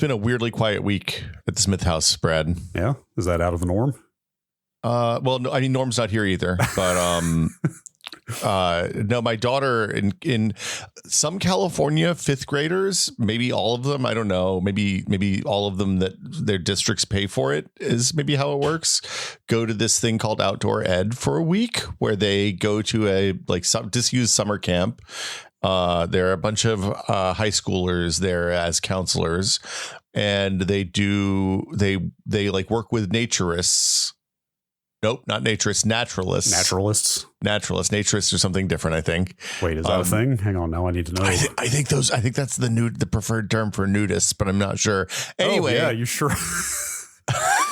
been a weirdly quiet week at the Smith house, Brad. Yeah. Is that out of the norm? Well, no, I mean, Norm's not here either, but no, my daughter in some California fifth graders, maybe all of them, I don't know, maybe all of them that their districts pay for it is maybe how it works. Go to this thing called outdoor ed for a week where they go to a disused summer camp. There are a bunch of high schoolers there as counselors, and they like work with naturists. Nope, not naturists, naturalists. Naturists are something different, I think. Wait, is that a thing? Hang on, now I need to know. I think that's the preferred term for nudists, but I'm not sure. Anyway, yeah, you sure?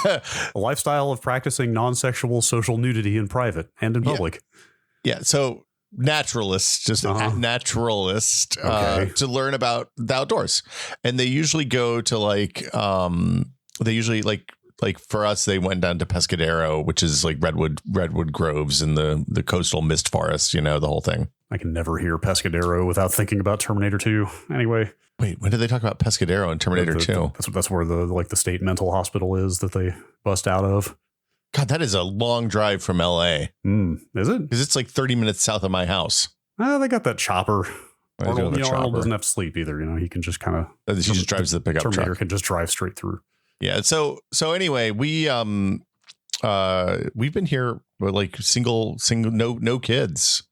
A lifestyle of practicing non-sexual social nudity in private and in public. Yeah, so naturalist, just a naturalist to learn about the outdoors, and they usually go to like for us, they went down to Pescadero, which is like redwood groves in the coastal mist forest, the whole thing. I can never hear Pescadero without thinking about Terminator 2. Anyway. Wait, when did they talk about Pescadero in Terminator 2? That's where the state mental hospital is that they bust out of. God, that is a long drive from LA. Is it? Because it's like 30 minutes south of my house. They got that chopper. Arnold doesn't have to sleep either. He can just kind of. He just drives the pickup truck. Terminator can just drive straight through. Yeah. So anyway, we've been here with like single, no kids,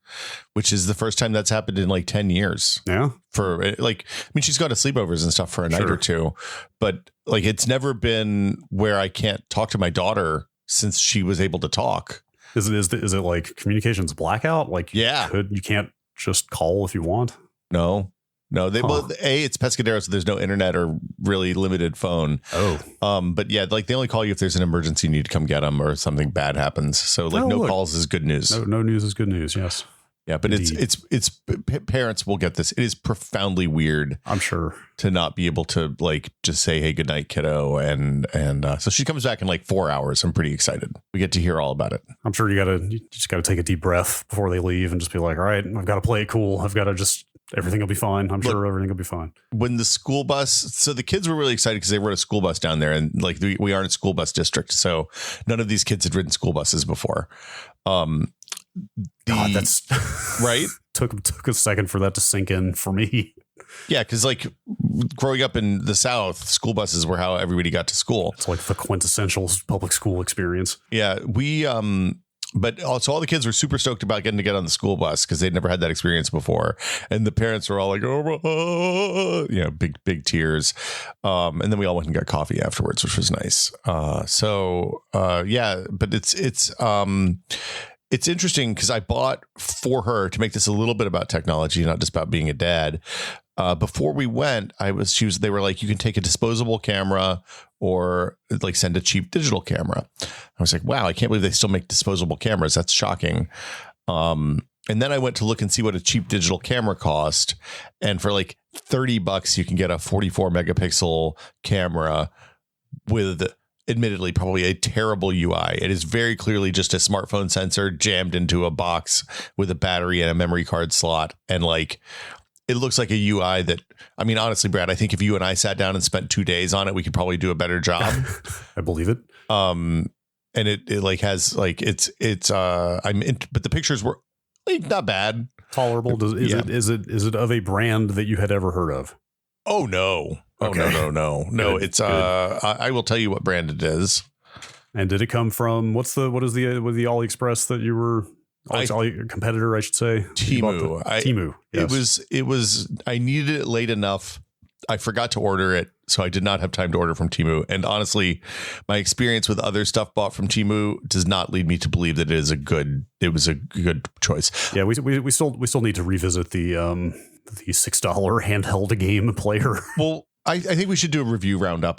which is the first time that's happened in like 10 years. Yeah. She's gone to sleepovers and stuff for a night or two, but like, it's never been where I can't talk to my daughter since she was able to talk. Is it like communications blackout? Like, you can't just call if you want. No, it's Pescadero, so there's no internet or really limited phone. But yeah, like they only call you if there's an emergency, you need to come get them or something bad happens. So like calls is good news. No news is good news. Yes. Yeah, but indeed. it's parents will get this. It is profoundly weird, I'm sure, to not be able to like just say, "Hey, good night, kiddo," and so she comes back in like 4 hours. I'm pretty excited. We get to hear all about it. I'm sure you just got to take a deep breath before they leave and just be like, "All right, I've got to play it cool. I've got to just." Everything will be fine. I'm sure everything will be fine. When the school bus, so the kids were really excited because they rode a school bus down there, and like we aren't a school bus district, so none of these kids had ridden school buses before. God, that's right. Took a second for that to sink in for me. Yeah, because like growing up in the South, school buses were how everybody got to school. It's like the quintessential public school experience. Yeah, but also all the kids were super stoked about getting to get on the school bus because they'd never had that experience before. And the parents were all like, big tears. And then we all went and got coffee afterwards, which was nice. But it's interesting because I bought for her, to make this a little bit about technology, not just about being a dad. Before we went, they were like, you can take a disposable camera or like send a cheap digital camera. I was like, wow, I can't believe they still make disposable cameras. That's shocking. And then I went to look and see what a cheap digital camera cost. And for like $30, you can get a 44 megapixel camera with admittedly probably a terrible UI. It is very clearly just a smartphone sensor jammed into a box with a battery and a memory card slot. And like, it looks like a UI that, I mean, honestly, Brad, I think if you and I sat down and spent 2 days on it, we could probably do a better job. I believe it. And it like has like, but the pictures were like not bad. Tolerable. Is it of a brand that you had ever heard of? Oh, no. Okay. No. Good, it's, I will tell you what brand it is. And did it come from, what is the AliExpress that you were, your competitor, I should say? Temu. Temu. Yes. It was, I needed it late enough. I forgot to order it, so I did not have time to order from Temu. And honestly, my experience with other stuff bought from Temu does not lead me to believe that it was a good choice. Yeah, we still need to revisit the $6 handheld game player. Well, I think we should do a review roundup.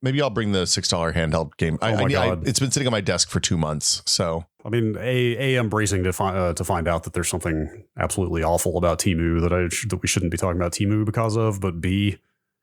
Maybe I'll bring the $6 handheld game. God. It's been sitting on my desk for 2 months. So I mean, I'm bracing to find out that there's something absolutely awful about Temu that we shouldn't be talking about Temu because of. But B,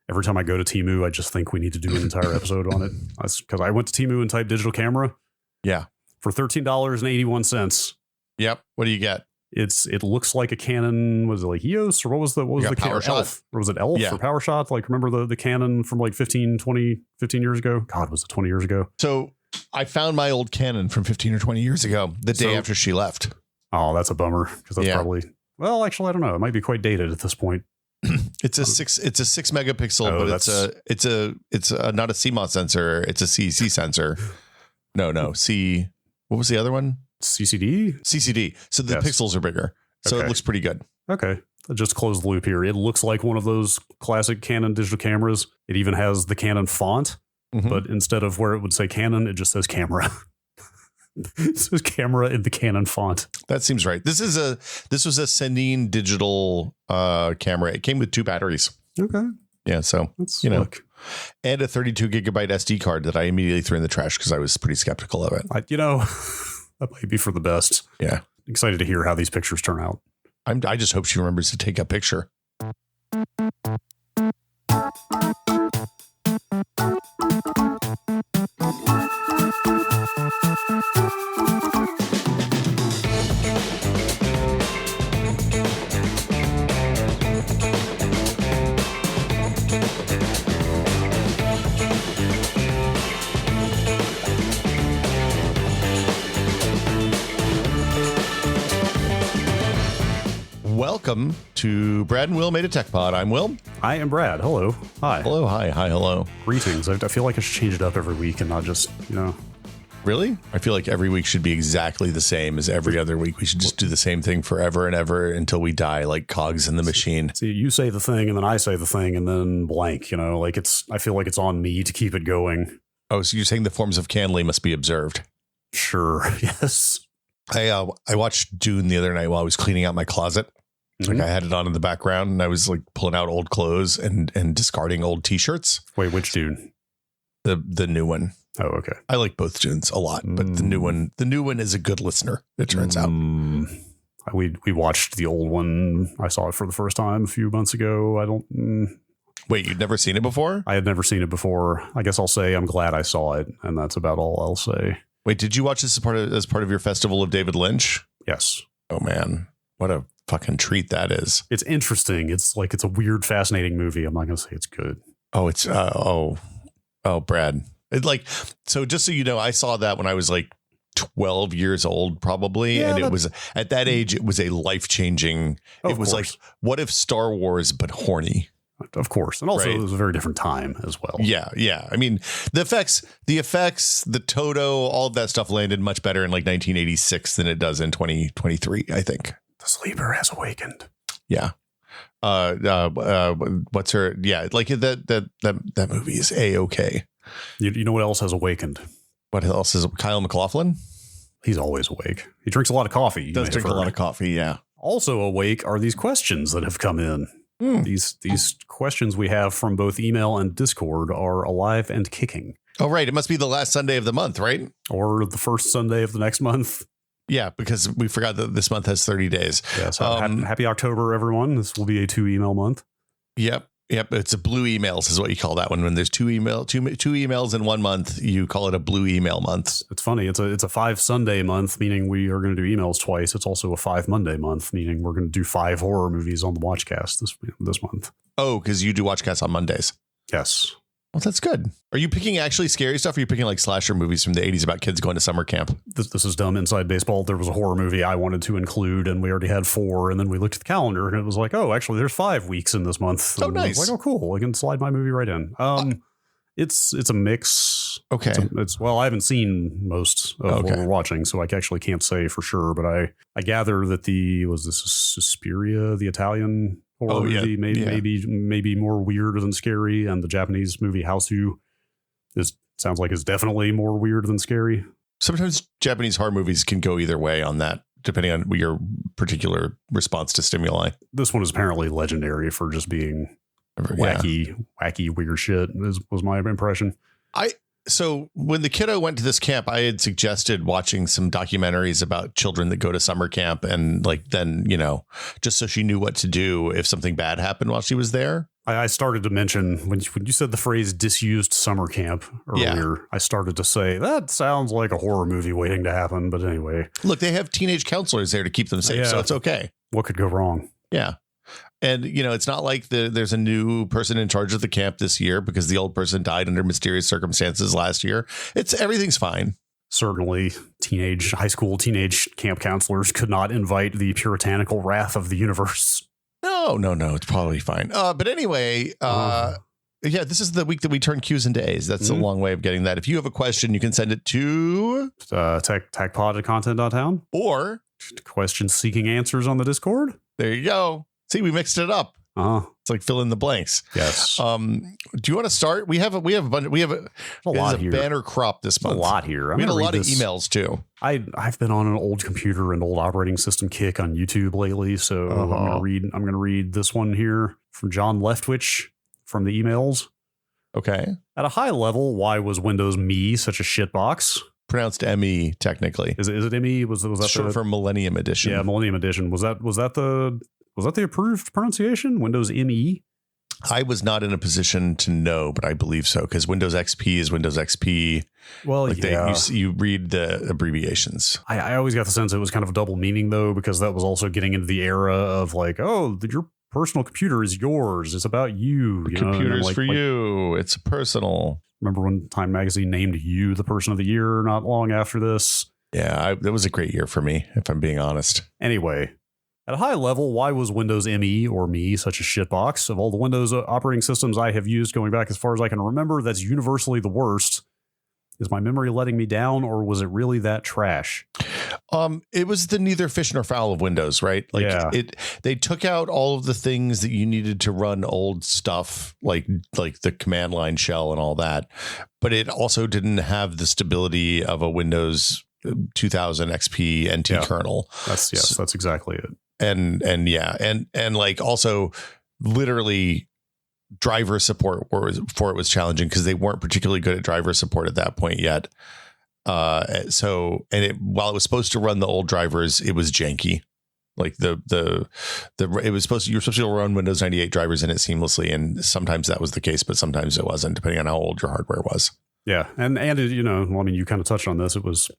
every time I go to Temu, I just think we need to do an entire episode on it. Because I went to Temu and typed digital camera. Yeah, for $13.81. Yep. What do you get? It looks like a Canon. Was it like EOS or what was the Power Shot? Elf? Or was it Elf or Power Shot? Like, remember the Canon from like 15 years ago? God, was it 20 years ago? So I found my old Canon from 15 or 20 years ago, the day after she left. Oh, that's a bummer because that's probably, well, actually, I don't know. It might be quite dated at this point. It's a 6 megapixel, but it's not a CMOS sensor. It's a CEC sensor. No. What was the other one? CCD. So the pixels are bigger. So it looks pretty good. Okay. Just close the loop here. It looks like one of those classic Canon digital cameras. It even has the Canon font, but instead of where it would say Canon, it just says camera. It says camera in the Canon font. That seems right. This was a Senine digital camera. It came with 2 batteries. Okay. Yeah. So, and a 32 gigabyte SD card that I immediately threw in the trash because I was pretty skeptical of it. That might be for the best. Yeah. Excited to hear how these pictures turn out. I just hope she remembers to take a picture. Welcome to Brad and Will Made a Tech Pod. I'm Will. I am Brad. Hello. Hi. Hello. Hi. Hello. Greetings. I feel like I should change it up every week and not just, Really? I feel like every week should be exactly the same as every other week. We should just do the same thing forever and ever until we die, like cogs in the machine. See, you say the thing and then I say the thing and then blank, I feel like it's on me to keep it going. Oh, so you're saying the forms of Canley must be observed? Sure. Yes. I watched Dune the other night while I was cleaning out my closet. Like I had it on in the background and I was like pulling out old clothes and discarding old t-shirts. Wait, which Dune? The new one. Oh, okay. I like both Dunes a lot, but the new one is a good listener, it turns out. We watched the old one. I saw it for the first time a few months ago. Wait, you'd never seen it before? I had never seen it before. I guess I'll say I'm glad I saw it, and that's about all I'll say. Wait, did you watch this as part of your Festival of David Lynch? Yes. Oh man, what a fucking treat that is. It's interesting. It's a weird, fascinating movie. I'm not going to say it's good. Oh, it's Brad. So just so you know, I saw that when I was like 12 years old, probably. Yeah, and it was at that age, it was a life-changing. It was like, what if Star Wars, but horny? Of course. And also it was a very different time as well. Yeah. Yeah. I mean, the effects, the Toto, all of that stuff landed much better in like 1986 than it does in 2023, I think. The sleeper has awakened. Yeah. What's her? Yeah. Like that movie is A-okay. You know what else has awakened? What else is Kyle MacLachlan? He's always awake. He drinks a lot of coffee. Does drink a lot of coffee. Yeah. Also awake are these questions that have come in. These questions we have from both email and Discord are alive and kicking. Oh, right. It must be the last Sunday of the month, right? Or the first Sunday of the next month. Yeah, because we forgot that this month has 30 days. Yeah, so happy October, everyone. This will be a 2 email month. Yep. It's a blue emails is what you call that one. When there's two emails in 1 month, you call it a blue email month. It's funny. It's a 5 Sunday month, meaning we are going to do emails twice. It's also a 5 Monday month, meaning we're going to do 5 horror movies on the Watchcast this month. Oh, because you do Watchcast on Mondays. Yes. Well, that's good. Are you picking actually scary stuff? Or are you picking like slasher movies from the 80s about kids going to summer camp? This is dumb inside baseball. There was a horror movie I wanted to include, and we already had 4. And then we looked at the calendar, and it was like, oh, actually, there's 5 weeks in this month. Oh, nice. I was like, oh, cool. I can slide my movie right in. It's a mix. Okay. Well, I haven't seen most of what we're watching, so I actually can't say for sure. But I gather that was this Suspiria, the Italian horror movie, maybe more weird than scary, and the Japanese movie Houseu sounds like is definitely more weird than scary. Sometimes Japanese horror movies can go either way on that, depending on your particular response to stimuli. This one is apparently legendary for just being wacky weird shit. Was my impression. So when the kiddo went to this camp, I had suggested watching some documentaries about children that go to summer camp, and like then, just so she knew what to do if something bad happened while she was there. I started to mention when you said the phrase disused summer camp earlier, I started to say that sounds like a horror movie waiting to happen. But anyway, look, they have teenage counselors there to keep them safe. So it's okay. What could go wrong? Yeah. And, it's not like there's a new person in charge of the camp this year because the old person died under mysterious circumstances last year. Everything's fine. Certainly, high school teenage camp counselors could not invite the puritanical wrath of the universe. No. It's probably fine. But anyway, this is the week that we turn Q's into A's. That's a long way of getting that. If you have a question, you can send it to techpod@content.town or question seeking answers on the Discord. There you go. See, we mixed it up. It's like fill in the blanks. Yes. Do you want to start? We have a lot here. Banner crop this month. A lot here. We had a lot of emails too. I've been on an old computer and old operating system kick on YouTube lately, so I'm gonna read this one here from John Leftwich from the emails. Okay. At a high level, why was Windows Me such a shitbox? Pronounced ME technically. Is it ME? Was that short for Millennium Edition? Yeah, Millennium Edition. Was that the approved pronunciation? Windows ME? I was not in a position to know, but I believe so because Windows XP is Windows XP. Well, you read the abbreviations. I always got the sense it was kind of a double meaning though, because that was also getting into the era of like, your personal computer is yours. It's about you. Computer's for you. It's personal. Remember when Time Magazine named you the person of the year not long after this? Yeah, that was a great year for me, if I'm being honest. Anyway. At a high level, why was Windows ME or Me such a shitbox? Of all the Windows operating systems I have used going back as far as I can remember, that's universally the worst. Is my memory letting me down, or was it really that trash? It was the neither fish nor fowl of Windows, right? They took out all of the things that you needed to run old stuff, like the command line shell and all that, but it also didn't have the stability of a Windows 2000 XP NT kernel. That's exactly it. And like also literally driver support for it was challenging because they weren't particularly good at driver support at that point yet. While it was supposed to run the old drivers, it was janky. Like you were supposed to run Windows 98 drivers in it seamlessly, and sometimes that was the case, but sometimes it wasn't, depending on how old your hardware was. Yeah, and you kind of touched on this. It was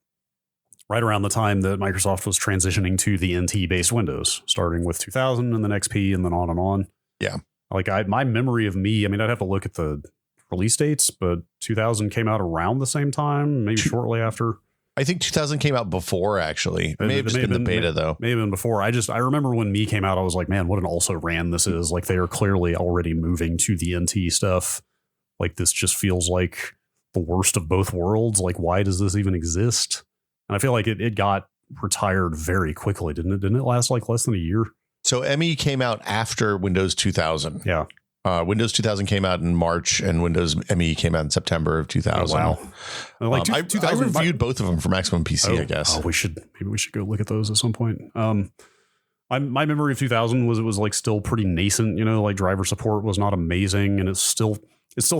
right around the time that Microsoft was transitioning to the NT-based Windows, starting with 2000 and then XP and then on and on. Yeah. Like my memory of Me, I'd have to look at the release dates, but 2000 came out around the same time, maybe shortly after. I think 2000 came out before, actually. It may have just been the beta, though. May have been before. I remember when Me came out, I was like, man, what an also-ran this is. Like, they are clearly already moving to the NT stuff. Like, this just feels like the worst of both worlds. Like, why does this even exist? And I feel like it got retired very quickly, didn't it? Didn't it last like less than a year? So ME came out after Windows 2000. Yeah. Windows 2000 came out in March and Windows ME came out in September of 2000. Oh, wow. Like I reviewed both of them for Maximum PC, I guess. Maybe we should go look at those at some point. My memory of 2000 was it was like still pretty nascent, like driver support was not amazing, and it still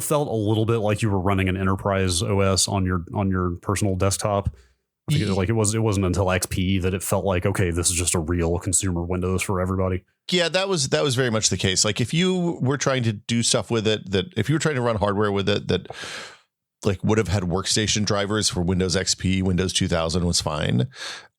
felt a little bit like you were running an enterprise OS on your personal desktop. I think it wasn't until XP that it felt like, okay, this is just a real consumer Windows for everybody. Yeah, that was very much the case. Like if you were trying to do stuff with it, that if you were trying to run hardware with it that like would have had workstation drivers for Windows XP, Windows 2000 was fine.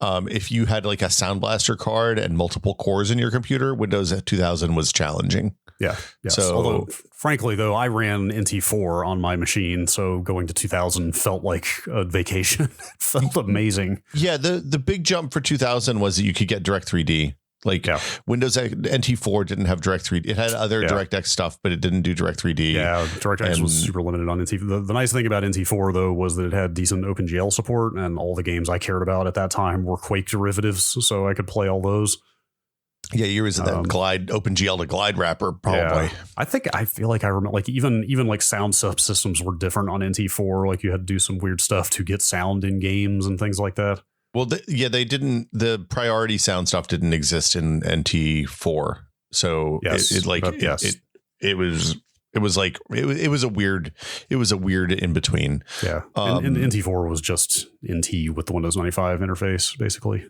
If you had like a Sound Blaster card and multiple cores in your computer, Windows 2000 was challenging. Yeah. Yes. So, although, frankly, though, I ran NT4 on my machine, so going to 2000 felt like a vacation. It felt amazing. Yeah, the big jump for 2000 was that you could get Direct 3D. Windows NT4 didn't have Direct 3D. It had other DirectX stuff, but it didn't do Direct 3D. Yeah, DirectX was super limited on NT4. The nice thing about NT4, though, was that it had decent OpenGL support, and all the games I cared about at that time were Quake derivatives, so I could play all those. Yeah, you're using that OpenGL to glide wrapper, probably. Yeah. I feel like I remember, like even like sound subsystems were different on NT4. Like you had to do some weird stuff to get sound in games and things like that. Well, they didn't. The priority sound stuff didn't exist in NT4, so it was a weird in between. Yeah, and NT4 was just NT with the Windows 95 interface, basically.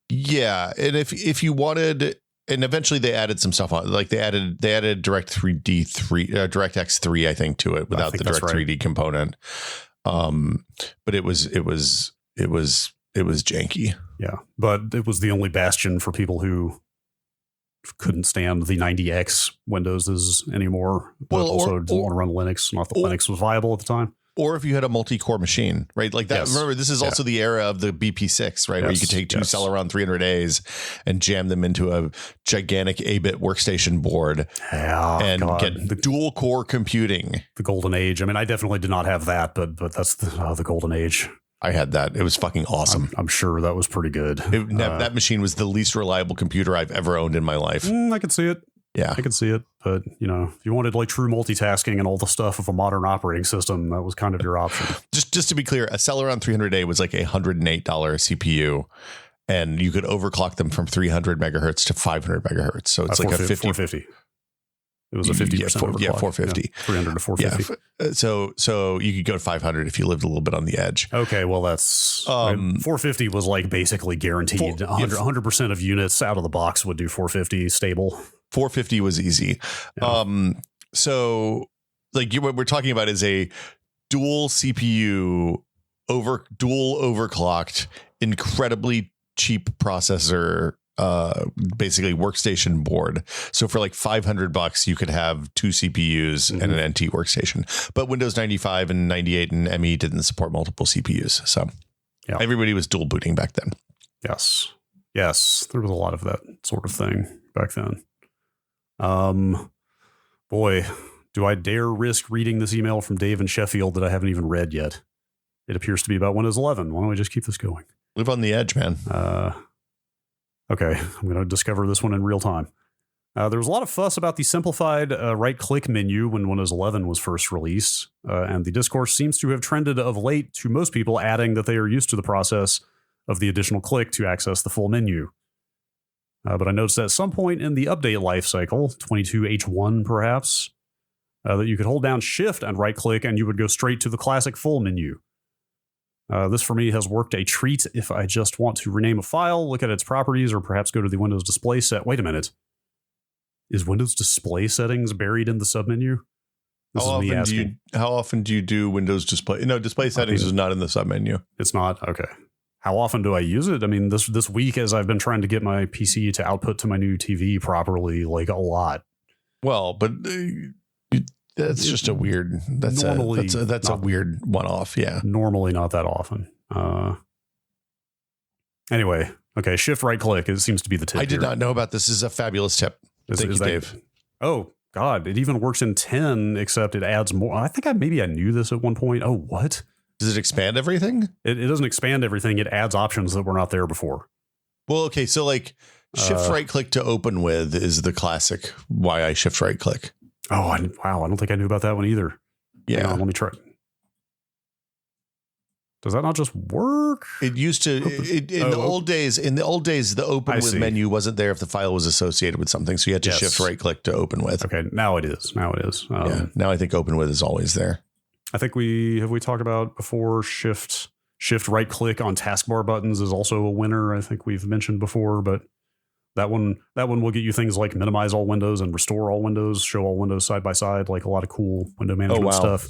Yeah, and if you wanted and eventually they added some stuff on, like they added DirectX 3, I think, to it without the Direct 3D component. But it was janky. Yeah, but it was the only bastion for people who couldn't stand the 90X Windows anymore, but also didn't want to run Linux. Not that Linux was viable at the time. Or if you had a multi-core machine, right? Like that. Yes. Remember, this is also the era of the BP6, right? Yes. Where you could take two Celeron 300As and jam them into a gigantic 8-bit workstation board and get the dual core computing. The golden age. I mean, I definitely did not have that, but that's the golden age. I had that. It was fucking awesome. I'm sure that was pretty good. That machine was the least reliable computer I've ever owned in my life. I could see it. Yeah, I could see it. But, if you wanted like true multitasking and all the stuff of a modern operating system, that was kind of your option. Just to be clear, a Celeron 300A was like $108 CPU, and you could overclock them from 300 megahertz to 500 megahertz. So it's like a 450. It was a 50% overclock. Yeah, 450. 300 to 450. Yeah. So you could go to 500 if you lived a little bit on the edge. Okay, well, that's 450 was like basically guaranteed. 100% of units out of the box would do 450 stable. 450 was easy. Yeah. So like what we're talking about is a dual CPU dual overclocked, incredibly cheap processor, basically workstation board. So for like $500 you could have two CPUs and an NT workstation, but Windows 95 and 98 and ME didn't support multiple CPUs. So everybody was dual booting back then. Yes, there was a lot of that sort of thing back then. Boy, do I dare risk reading this email from Dave in Sheffield that I haven't even read yet. It appears to be about Windows 11. Why don't we just keep this going? Live on the edge, man. Okay, I'm going to discover this one in real time. There was a lot of fuss about the simplified right-click menu when Windows 11 was first released, and the discourse seems to have trended of late to most people adding that they are used to the process of the additional click to access the full menu. But I noticed at some point in the update life cycle, 22H1 perhaps, that you could hold down Shift and right-click and you would go straight to the classic full menu. This for me has worked a treat if I just want to rename a file, look at its properties, or perhaps go to the Windows display set. Wait a minute. Is Windows display settings buried in the submenu? How often do you do Windows display? No, display settings is not in the submenu. It's not? Okay. How often do I use it? I mean, this week as I've been trying to get my PC to output to my new TV properly, like a lot. Well, but that's just a weird. That's a weird one-off. Yeah, normally not that often. Anyway, okay. Shift right click. It seems to be the tip. I did not know about this. This is a fabulous tip. Thank you, Dave. Oh God, it even works in 10, except it adds more. I think I knew this at one point. Oh, what? Does it expand everything? It doesn't expand everything. It adds options that were not there before. Well, okay. So like shift right click to open with is the classic why I shift right click. Oh, wow. I don't think I knew about that one either. Yeah. Hang on, let me try. Does that not just work? It used to in the old days, the open with menu wasn't there if the file was associated with something. So you had to shift right click to open with. Okay. Now it is. Now I think open with is always there. I think we talked about before shift right click on taskbar buttons is also a winner. I think we've mentioned before, but that one will get you things like minimize all windows and restore all windows, show all windows side by side, like a lot of cool window management stuff.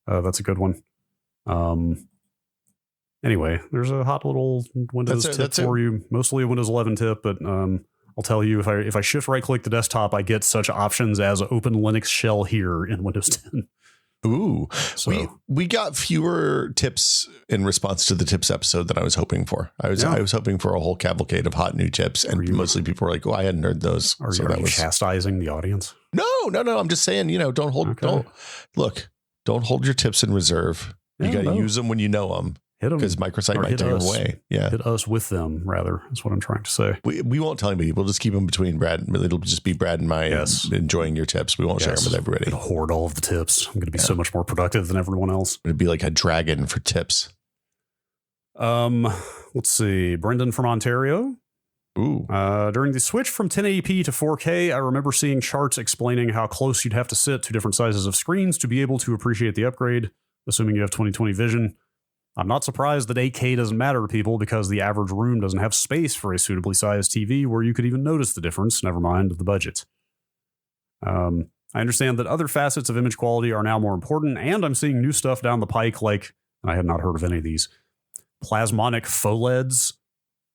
That's a good one. Anyway, there's a hot little Windows tip for you, mostly a Windows 11 tip, but I'll tell you, if I shift right click the desktop, I get such options as open Linux shell here in Windows 10. Ooh, so we got fewer tips in response to the tips episode than I was hoping for. I was hoping for a whole cavalcade of hot new tips, and mostly people were like, "Oh, I hadn't heard those." Are you chastising the audience? No. I'm just saying, don't hold your tips in reserve. You got to use them when you know them. Hit them because microsite might take them away. Yeah, hit us with them. Rather, that's what I'm trying to say. We won't tell anybody. We'll just keep them between Brad. It'll just be Brad and I enjoying your tips. We won't share them with everybody. I'm gonna hoard all of the tips. I'm going to be so much more productive than everyone else. It'd be like a dragon for tips. Let's see. Brendan from Ontario. Ooh. During the switch from 1080p to 4K, I remember seeing charts explaining how close you'd have to sit to different sizes of screens to be able to appreciate the upgrade, assuming you have 20/20 vision. I'm not surprised that 8K doesn't matter to people because the average room doesn't have space for a suitably sized TV where you could even notice the difference, never mind the budget. I understand that other facets of image quality are now more important, and I'm seeing new stuff down the pike like, and I had not heard of any of these, plasmonic faux LEDs.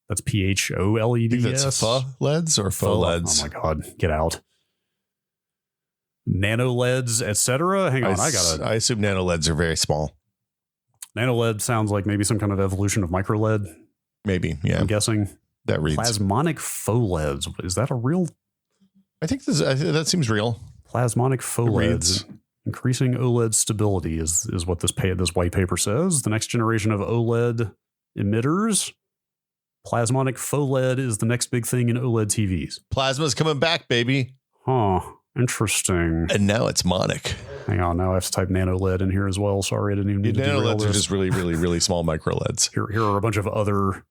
That's PHOLEDs. That's faux LEDs or faux LEDs? Oh my God, get out. Nano LEDs, etc. Hang on, I assume nano LEDs are very small. Nano LED sounds like maybe some kind of evolution of micro LED. Maybe, yeah. I'm guessing. That reads. Plasmonic faux LEDs. Is that a real? I think that seems real. Plasmonic faux LEDs. Increasing OLED stability is what this white paper says. The next generation of OLED emitters. Plasmonic faux LED is the next big thing in OLED TVs. Plasma's coming back, baby. Huh. Interesting. And now it's monic. Hang on, now I have to type nano LED in here as well. Sorry, I didn't even need to nano do LEDs are just really, really, really small micro LEDs. Here are a bunch of other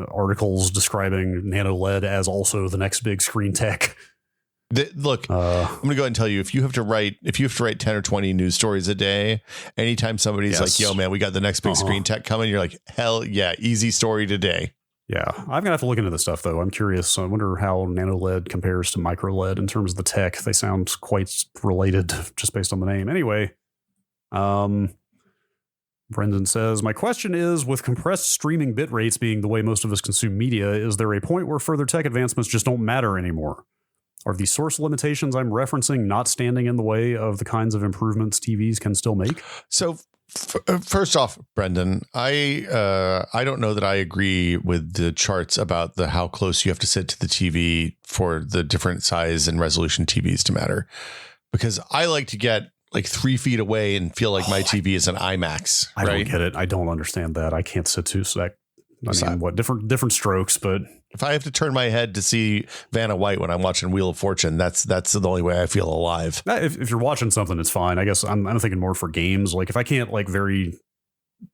articles describing nano LED as also the next big screen tech. Look, I'm going to go ahead and tell you, if you have to write 10 or 20 news stories a day, anytime somebody's like, yo, man, we got the next big screen tech coming, you're like, hell yeah, easy story today. Yeah, I'm going to have to look into this stuff, though. I'm curious. I wonder how nano LED compares to micro LED in terms of the tech. They sound quite related just based on the name. Anyway, Brendan says, my question is, with compressed streaming bit rates being the way most of us consume media, is there a point where further tech advancements just don't matter anymore? Are the source limitations I'm referencing not standing in the way of the kinds of improvements TVs can still make? So first off, Brendan, I don't know that I agree with the charts about how close you have to sit to the TV for the different size and resolution TVs to matter, because I like to get like 3 feet away and feel like my TV is an IMAX. I don't get it. I don't understand that. I can't sit to that. I mean, what different strokes, but if I have to turn my head to see Vanna White when I'm watching Wheel of Fortune, that's the only way I feel alive. If you're watching something, it's fine. I guess I'm thinking more for games. Like if I can't like very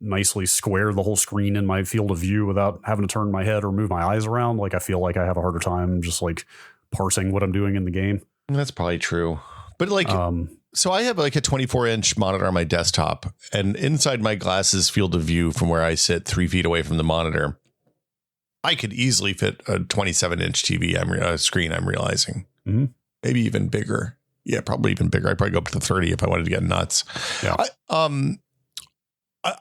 nicely square the whole screen in my field of view without having to turn my head or move my eyes around, like I feel like I have a harder time just like parsing what I'm doing in the game. That's probably true. But like, so I have like a 24-inch monitor on my desktop, and inside my glasses field of view from where I sit 3 feet away from the monitor, I could easily fit a 27-inch TV screen, I'm realizing. Mm-hmm. Maybe even bigger. Yeah, probably even bigger. I'd probably go up to 30 if I wanted to get nuts. Yeah.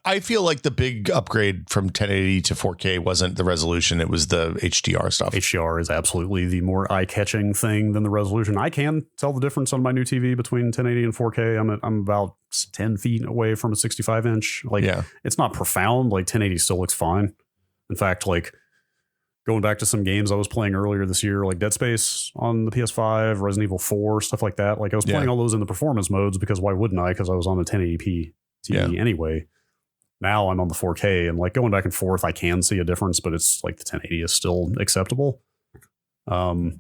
I feel like the big upgrade from 1080 to 4K wasn't the resolution. It was the HDR stuff. HDR is absolutely the more eye-catching thing than the resolution. I can tell the difference on my new TV between 1080 and 4K. I'm about 10 feet away from a 65-inch. Like, It's not profound. Like 1080 still looks fine. In fact, like going back to some games I was playing earlier this year, like Dead Space on the PS5, Resident Evil 4, stuff like that. Like I was playing all those in the performance modes because why wouldn't I? Because I was on the 1080p TV anyway. Now I'm on the 4K and like going back and forth, I can see a difference, but it's like the 1080 is still acceptable. Well,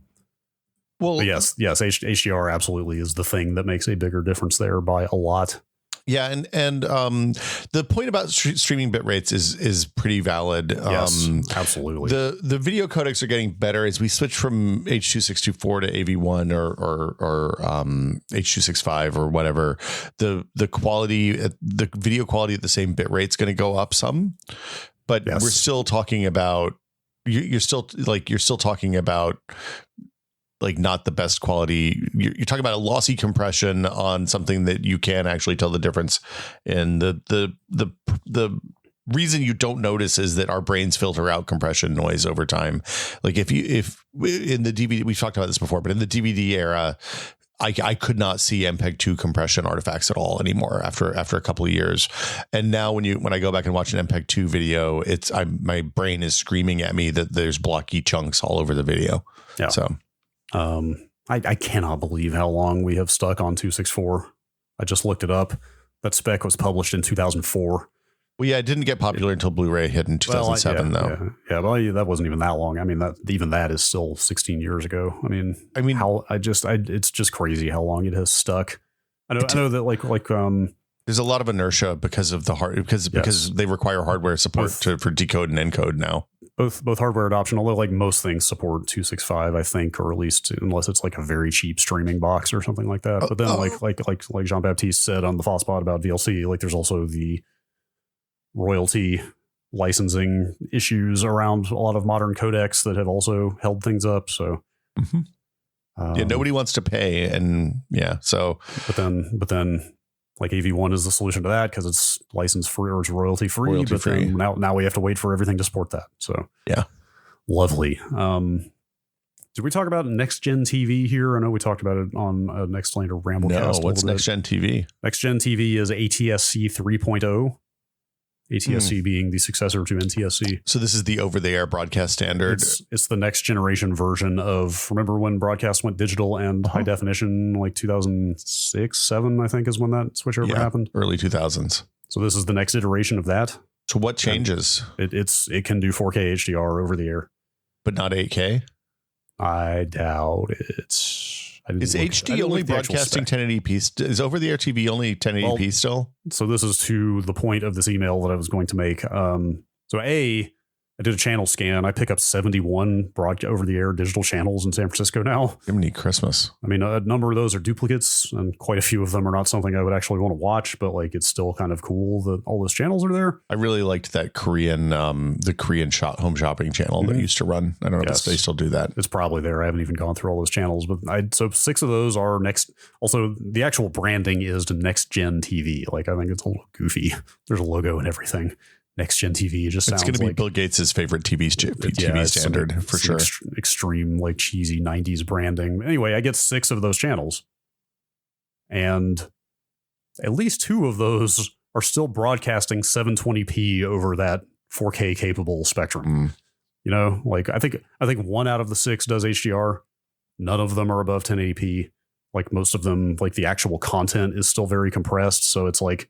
yes, HDR absolutely is the thing that makes a bigger difference there by a lot. Yeah, and the point about streaming bit rates is pretty valid. Yes, absolutely. The video codecs are getting better as we switch from H.264 to AV1 or H.265 or whatever. The quality, the video quality at the same bit rate is going to go up some, but we're still talking about you're still talking about like not the best quality. You're talking about a lossy compression on something that you can actually tell the difference. And the reason you don't notice is that our brains filter out compression noise over time. Like if in the DVD, we've talked about this before, but in the DVD era, I could not see MPEG-2 compression artifacts at all anymore after a couple of years. And now when I go back and watch an MPEG-2 video, my brain is screaming at me that there's blocky chunks all over the video. Yeah. So. I cannot believe how long we have stuck on 264. I just looked it up. That spec was published in 2004. Well, yeah, it didn't get popular until Blu-ray hit in 2007, though. Yeah, well, that wasn't even that long. I mean, that is still 16 years ago. I mean, it's just crazy how long it has stuck. I know that like there's a lot of inertia because of because they require hardware support for decode and encode now. Both hardware adoption, although like most things support 265, I think, or at least unless it's like a very cheap streaming box or something like that. But then like Jean-Baptiste said on the FOSSPOD about VLC, like there's also the royalty licensing issues around a lot of modern codecs that have also held things up. So, nobody wants to pay, and so. But then, like AV1 is the solution to that because it's license free or it's royalty free. Then now we have to wait for everything to support that. So lovely. Did we talk about next gen TV here? I know we talked about it on Next Lane or Ramblecast. No, what's next gen TV? Next gen TV is ATSC 3.0. ATSC being the successor to NTSC. So this is the over-the-air broadcast standard. It's the next generation version of. Remember when broadcast went digital and high definition, like 2006, 7, I think, is when that switchover happened. Early 2000s. So this is the next iteration of that. So what changes? It can do 4K HDR over the air, but not 8K. I doubt it. Is HD only broadcasting 1080p? Is over-the-air TV only 1080p still? So this is to the point of this email that I was going to make. I did a channel scan. I pick up 71 over-the-air digital channels in San Francisco now. Jiminy Christmas. I mean, a number of those are duplicates, and quite a few of them are not something I would actually want to watch, but like it's still kind of cool that all those channels are there. I really liked that Korean, the Korean home shopping channel that used to run. I don't know if they still do that. It's probably there. I haven't even gone through all those channels, but so 6 of those are next. Also, the actual branding is to Next Gen TV. Like, I think it's a little goofy. There's a logo and everything. Next Gen TV. It just sounds it's going to be Bill Gates' favorite TV standard for sure. Extreme, like cheesy 90s branding. Anyway, I get 6 of those channels, and at least 2 of those are still broadcasting 720p over that 4K capable spectrum. You know, like I think 1 out of the 6 does HDR. None of them are above 1080p. Like most of them, like the actual content is still very compressed. So it's like,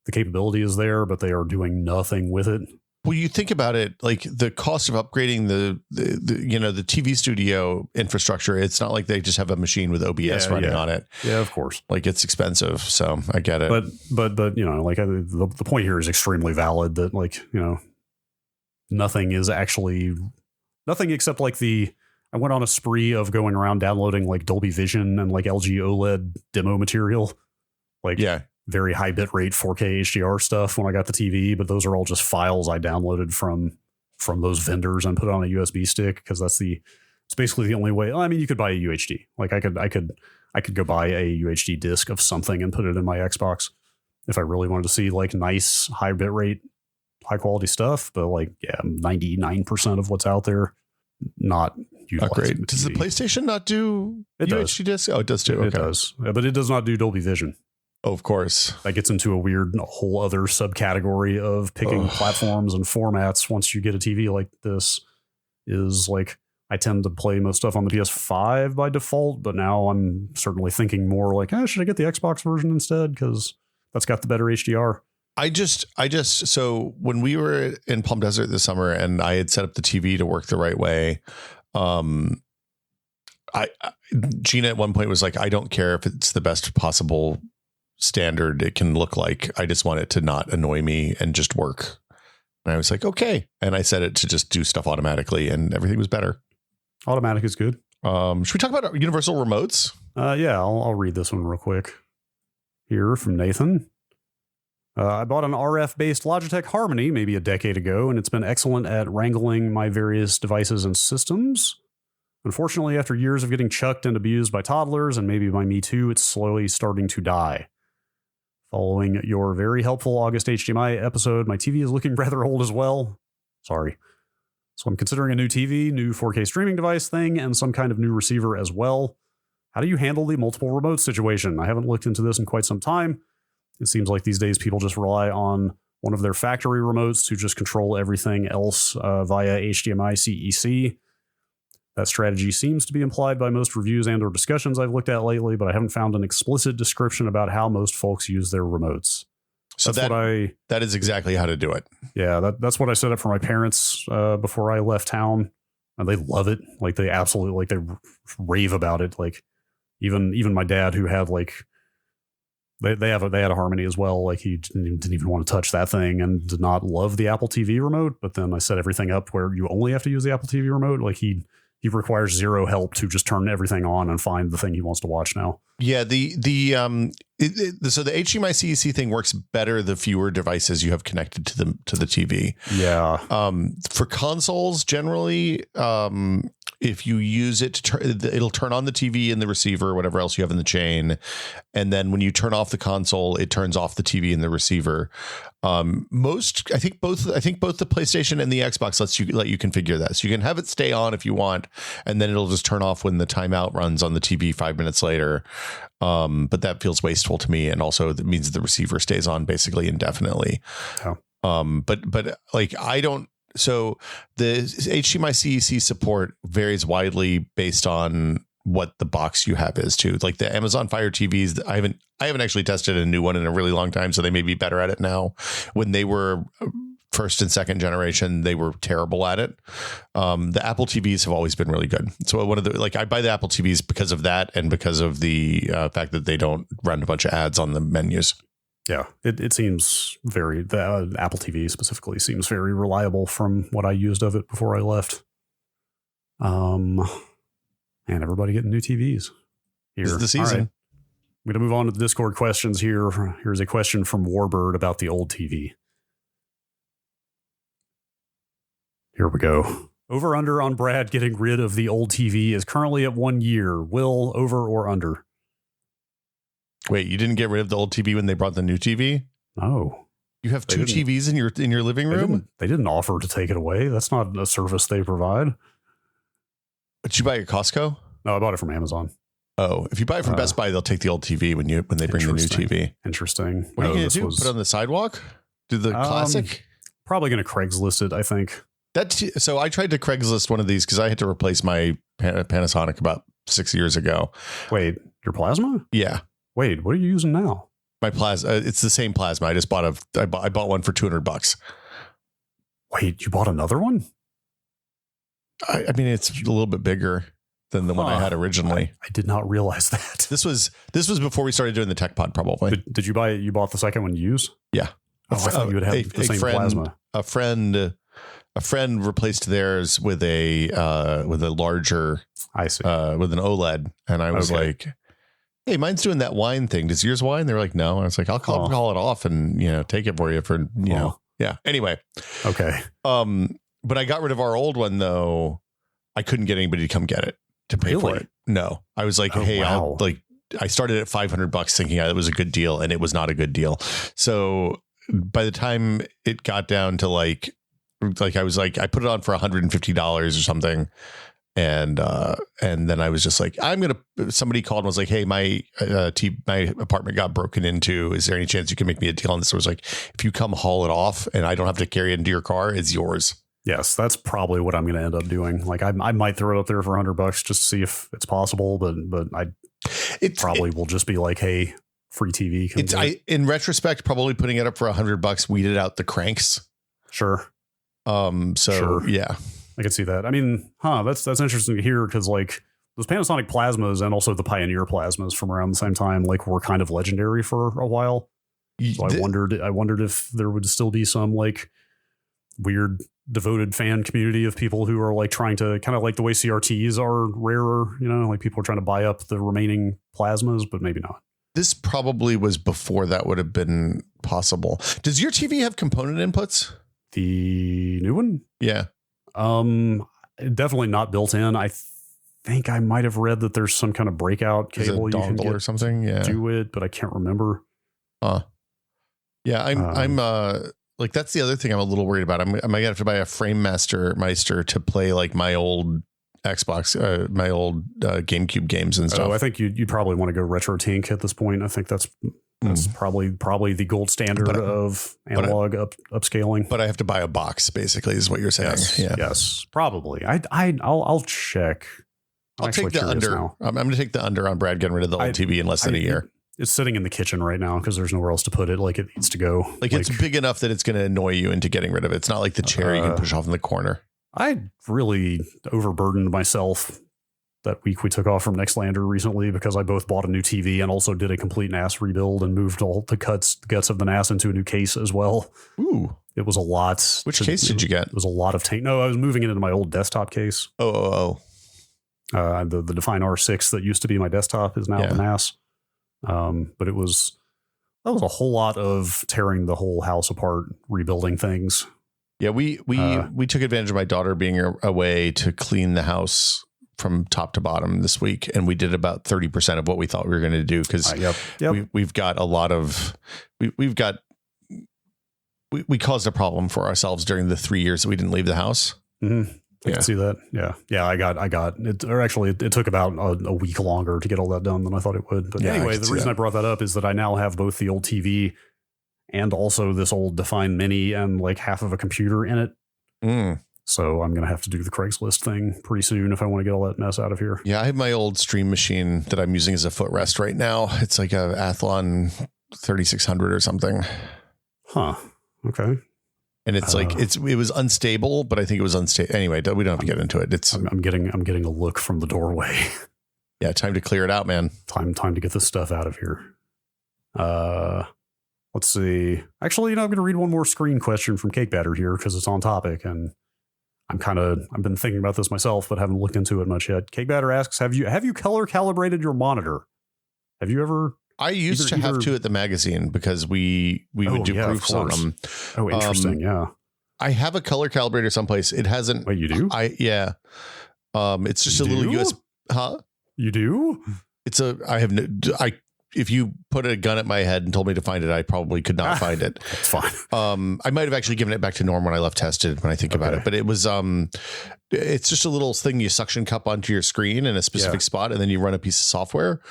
the capability is there, but they are doing nothing with it. Well, you think about it, like the cost of upgrading the TV studio infrastructure. It's not like they just have a machine with OBS running on it. Yeah, of course. Like it's expensive, so I get it. But you know, like the point here is extremely valid. That like nothing except like I went on a spree of going around downloading like Dolby Vision and like LG OLED demo material. Very high bitrate 4K HDR stuff when I got the TV, but those are all just files I downloaded from those vendors and put on a USB stick because it's basically the only way. I mean, you could buy a UHD. Like I could go buy a UHD disc of something and put it in my Xbox if I really wanted to see like nice high bitrate, high quality stuff. But 99% of what's out there not great. Does the PlayStation not do UHD discs? Oh, it does too. It does, but it does not do Dolby Vision. Oh, of course. That gets into a whole other subcategory of picking platforms and formats. Once you get a TV like this, is like I tend to play most stuff on the PS5 by default, but now I'm certainly thinking more like, should I get the Xbox version instead? Because that's got the better HDR. So when we were in Palm Desert this summer and I had set up the TV to work the right way, Gina at one point was like, I don't care if it's the best possible standard it can look like. I just want it to not annoy me and just work. And I was like, okay. And I set it to just do stuff automatically and everything was better. Automatic is good. Should we talk about universal remotes? I'll read this one real quick here from Nathan. I bought an RF based Logitech Harmony maybe a decade ago, and it's been excellent at wrangling my various devices and systems. Unfortunately, after years of getting chucked and abused by toddlers and maybe by me too, it's slowly starting to die. Following your very helpful August HDMI episode, my TV is looking rather old as well. Sorry. So I'm considering a new TV, new 4K streaming device thing, and some kind of new receiver as well. How do you handle the multiple remote situation? I haven't looked into this in quite some time. It seems like these days people just rely on one of their factory remotes to just control everything else via HDMI CEC. That strategy seems to be implied by most reviews and or discussions I've looked at lately, but I haven't found an explicit description about how most folks use their remotes. So that is exactly how to do it. Yeah, that's what I set up for my parents before I left town, and they love it. Like they absolutely they rave about it. Like even my dad, who had they had a Harmony as well. Like he didn't even want to touch that thing and did not love the Apple TV remote. But then I set everything up where you only have to use the Apple TV remote. Like he he requires zero help to just turn everything on and find the thing he wants to watch now. Yeah, so the HDMI CEC thing works better the fewer devices you have connected to the TV. Yeah. For consoles, generally, if you use it it'll turn on the TV and the receiver, whatever else you have in the chain, and then when you turn off the console, it turns off the TV and the receiver. I think both the PlayStation and the Xbox let you configure that, so you can have it stay on if you want, and then it'll just turn off when the timeout runs on the TV 5 minutes later. But that feels wasteful to me, and also that means the receiver stays on basically indefinitely. Oh. But like I don't. So the HDMI CEC support varies widely based on what the box you have is too. Like the Amazon Fire TVs, I haven't actually tested a new one in a really long time, so they may be better at it now. When they were first and second generation, they were terrible at it. The Apple TVs have always been really good. So I buy the Apple TVs because of that, and because of the fact that they don't run a bunch of ads on the menus. Yeah, it seems the Apple TV specifically seems very reliable from what I used of it before I left. And everybody getting new TVs here. This is the season. Right. I'm going to move on to the Discord questions here. Here's a question from Warbird about the old TV. Here we go. Over under on Brad getting rid of the old TV is currently at 1 year. Will, over or under? Wait, you didn't get rid of the old TV when they brought the new TV? No. You have two TVs in your living room? They didn't offer to take it away. That's not a service they provide. Did you buy it at Costco? No, I bought it from Amazon. Oh, if you buy it from Best Buy, they'll take the old TV when they bring the new TV. Interesting. What are you going to do? Put it on the sidewalk? Do the classic? Probably going to Craigslist it, I think. So I tried to Craigslist one of these because I had to replace my Panasonic about 6 years ago. Wait, your plasma? Yeah. Wait, what are you using now? My plasma. It's the same plasma. I just bought I bought one for $200. Wait, you bought another one? I mean, it's a little bit bigger than the one I had originally. I did not realize that. This was before we started doing the Tech Pod, probably. Did you buy it? You bought the second one used? Yeah. I thought you would have the same plasma. A friend replaced theirs with a larger. I see. With an OLED, and I was like, "Hey, mine's doing that wine thing. Does yours wine?" They were like, "No." And I was like, "I'll call it off and take it for you for yeah." Anyway, okay. But I got rid of our old one though. I couldn't get anybody to come get it to pay for it. No, I was like, "Hey, wow. I started at $500 thinking it was a good deal, and it was not a good deal." So by the time it got down to like I was like, I put it on for $150 or something. And then I was just like, somebody called and was like, "Hey, my apartment got broken into. Is there any chance you can make me a deal on this?" I was like, "If you come haul it off and I don't have to carry it into your car, it's yours." Yes, that's probably what I'm going to end up doing. Like I might throw it up there for $100 just to see if it's possible, but it will just be like, "Hey, free TV." In retrospect, probably putting it up for $100 weeded out the cranks. Sure. Sure. Yeah. I can see that. I mean, that's interesting to hear because like those Panasonic plasmas and also the Pioneer plasmas from around the same time were kind of legendary for a while. So I wondered if there would still be some like weird devoted fan community of people who are like trying to kind of like the way CRTs are rarer, like people are trying to buy up the remaining plasmas, but maybe not. This probably was before that would have been possible. Does your TV have component inputs? The new one? Yeah. Definitely not built in. I think I might have read that there's some kind of breakout cable you can get or something. Yeah. Do it, but I can't remember. Yeah, I'm like that's the other thing I'm a little worried about. I might have to buy a Frame Meister to play like my old Xbox, my old GameCube games and stuff. Oh, I think you'd probably want to go retro tink at this point. I think that's probably the gold standard of analog upscaling. But I have to buy a box, basically, is what you're saying. Yes, probably. I'll check. I'll take the under. Now. I'm going to take the under on Brad getting rid of the old TV in less than a year. It's sitting in the kitchen right now because there's nowhere else to put it. Like it needs to go. Like it's big enough that it's going to annoy you into getting rid of it. It's not like the chair you can push off in the corner. I really overburdened myself that week we took off from Nextlander recently because I both bought a new TV and also did a complete NAS rebuild and moved all the guts of the NAS into a new case as well. Ooh. It was a lot. Which case did you get? It was a lot of tank. No, I was moving it into my old desktop case. Oh. The Define R6 that used to be my desktop is now the NAS. But that was a whole lot of tearing the whole house apart, rebuilding things. Yeah, we took advantage of my daughter being away to clean the house from top to bottom this week, and we did about 30% of what we thought we were going to do because we've got a lot of we caused a problem for ourselves during the 3 years that we didn't leave the house. Mm-hmm. I can see that. Yeah. I got it. Or actually, it took about a week longer to get all that done than I thought it would. But anyway, the reason I brought that up is that I now have both the old TV and also this old Define Mini and like half of a computer in it. So I'm going to have to do the Craigslist thing pretty soon if I want to get all that mess out of here. Yeah, I have my old stream machine that I'm using as a footrest right now. It's like a Athlon 3600 or something. Huh. Okay. And it's like it was unstable, but I think it was unstable. Anyway, we don't have to get into it. I'm getting a look from the doorway. Yeah, time to clear it out, man. Time to get this stuff out of here. Let's see. Actually, I'm going to read one more screen question from Cake Batter here because it's on topic, and I've been thinking about this myself, but haven't looked into it much yet. Cake Batter asks, have you color calibrated your monitor? Have you ever? I used to have to at the magazine because we would do proofs on them. Oh, interesting. Yeah. I have a color calibrator someplace. It hasn't. Wait, you do? Yeah. It's just a little USB. Huh? You do? If you put a gun at my head and told me to find it, I probably could not find it. That's fine. I might have actually given it back to Norm when I left tested when I think about it, but it was, it's just a little thing you suction cup onto your screen in a specific spot, and then you run a piece of software.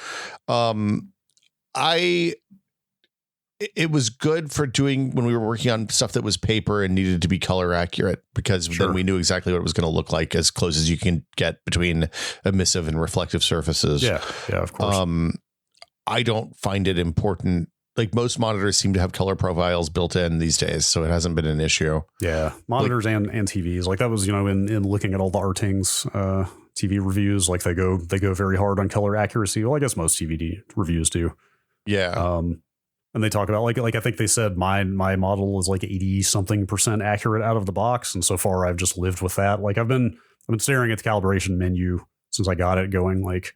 It was good for doing when we were working on stuff that was paper and needed to be color accurate because then we knew exactly what it was going to look like as close as you can get between emissive and reflective surfaces. Yeah, of course. I don't find it important. Like most monitors seem to have color profiles built in these days, so it hasn't been an issue. Yeah, monitors and TVs. Like that was, in looking at all the Arting's TV reviews, like they go very hard on color accuracy. Well, I guess most TVD reviews do. Yeah. And they talk about like I think they said my model is like 80-something% accurate out of the box, and so far I've just lived with that. Like I've been staring at the calibration menu since I got it, going like,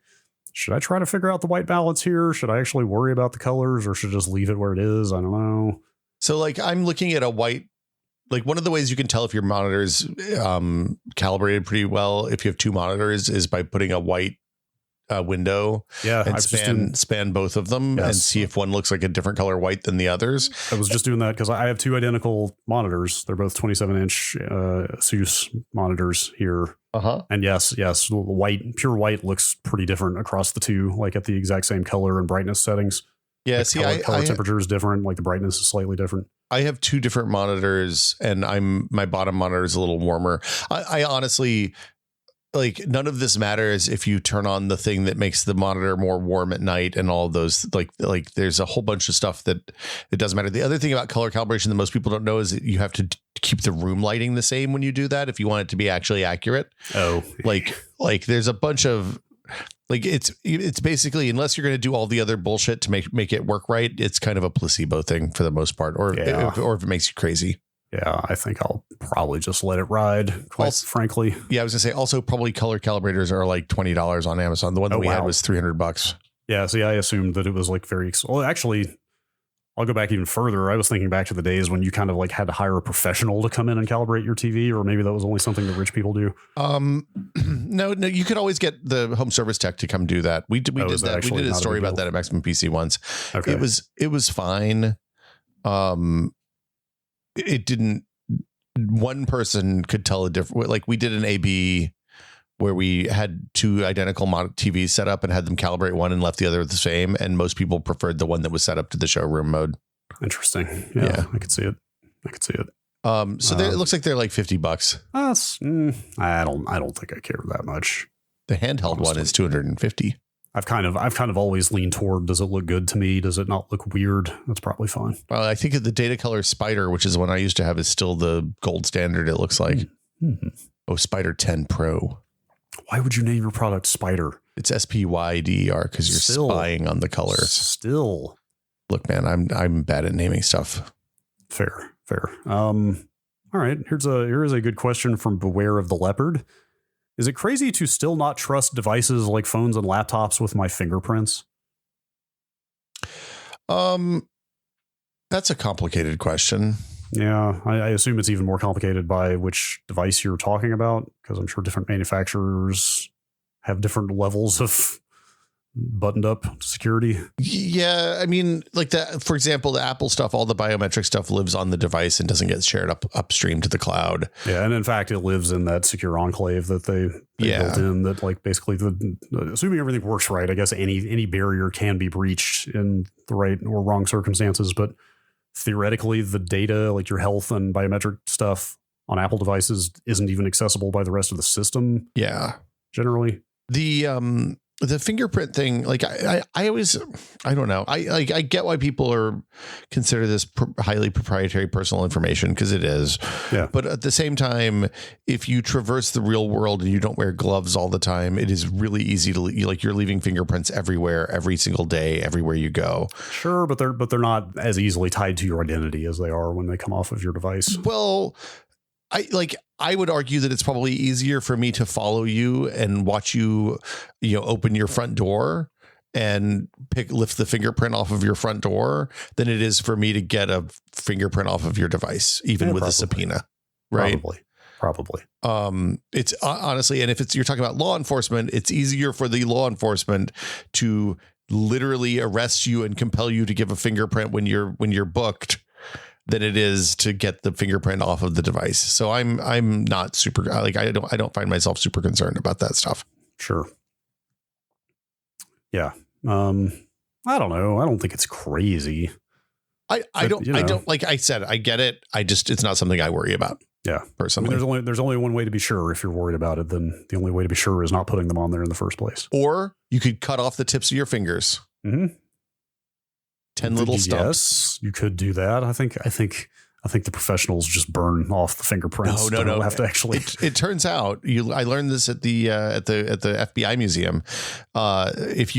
should I try to figure out the white balance here? Should I actually worry about the colors, or should I just leave it where it is? I don't know. So like I'm looking at a white, like one of the ways you can tell if your monitor's calibrated pretty well if you have two monitors is by putting a white window and span both of them and see if one looks like a different color white than the others. I was just doing that because I have two identical monitors. They're both 27-inch Asus monitors here. And yes, pure white looks pretty different across the two, like at the exact same color and brightness settings. Yeah, like color temperature is different, like the brightness is slightly different. I have two different monitors, and my bottom monitor is a little warmer. I honestly, like, none of this matters if you turn on the thing that makes the monitor more warm at night and all those, like there's a whole bunch of stuff that it doesn't matter. The other thing about color calibration that most people don't know is that you have to keep the room lighting the same when you do that if you want it to be actually accurate. Like there's a bunch of, like, it's basically, unless you're going to do all the other bullshit to make it work right, it's kind of a placebo thing for the most part, or if it makes you crazy. Yeah, I think I'll probably just let it ride, frankly. Yeah, I was going to say, also probably color calibrators are like $20 on Amazon. The one that we had was $300. Yeah, see, I assumed that it was like well, actually, I'll go back even further. I was thinking back to the days when you kind of like had to hire a professional to come in and calibrate your TV, or maybe that was only something that rich people do. No, you could always get the home service tech to come do that. We did that. We did a story about that at Maximum PC once. Okay. It was fine. It didn't, one person could tell a different, like we did an AB where we had two identical TVs set up and had them calibrate one and left the other the same. And most people preferred the one that was set up to the showroom mode. Interesting. Yeah. I could see it. So it looks like they're like $50. I don't think I care that much. The handheld one is $250. I've kind of always leaned toward, does it look good to me? Does it not look weird? That's probably fine. Well, I think the Data Color Spider, which is the one I used to have, is still the gold standard, it looks like. Mm-hmm. Oh, Spider 10 Pro. Why would you name your product Spider? It's SPYDER because you're spying on the colors. Still. Look, man, I'm bad at naming stuff. Fair. All right. Here is a good question from Beware of the Leopard. Is it crazy to still not trust devices like phones and laptops with my fingerprints? That's a complicated question. Yeah, I assume it's even more complicated by which device you're talking about, because I'm sure different manufacturers have different levels of buttoned up security. Yeah, I mean, like that, for example, the Apple stuff, all the biometric stuff lives on the device and doesn't get shared upstream to the cloud. Yeah, and in fact, it lives in that secure enclave that they built in. That, like, basically, assuming everything works right, I guess any barrier can be breached in the right or wrong circumstances. But theoretically, the data, like your health and biometric stuff on Apple devices, isn't even accessible by the rest of the system. Yeah, generally. The fingerprint thing, like I always, I don't know. I get why people are consider this highly proprietary personal information, because it is. Yeah. But at the same time, if you traverse the real world and you don't wear gloves all the time, it is really easy to, like, you're leaving fingerprints everywhere, every single day, everywhere you go. Sure, but they're not as easily tied to your identity as they are when they come off of your device. Well, I would argue that it's probably easier for me to follow you and watch you, open your front door and lift the fingerprint off of your front door than it is for me to get a fingerprint off of your device, even with a subpoena. Right. Probably. It's honestly, and if you're talking about law enforcement, it's easier for the law enforcement to literally arrest you and compel you to give a fingerprint when you're booked than it is to get the fingerprint off of the device. So I'm not super, like, I don't find myself super concerned about that stuff. Sure. Yeah. I don't know. I don't think it's crazy. I don't, like I said, I get it. It's not something I worry about. Yeah. Personally. I mean, there's only one way to be sure. If you're worried about it, then the only way to be sure is not putting them on there in the first place. Or you could cut off the tips of your fingers. Mm-hmm. 10 little stumps. Yes, you could do that. I think the professionals just burn off the fingerprints. No. Have to actually. It turns out I learned this at the FBI museum. If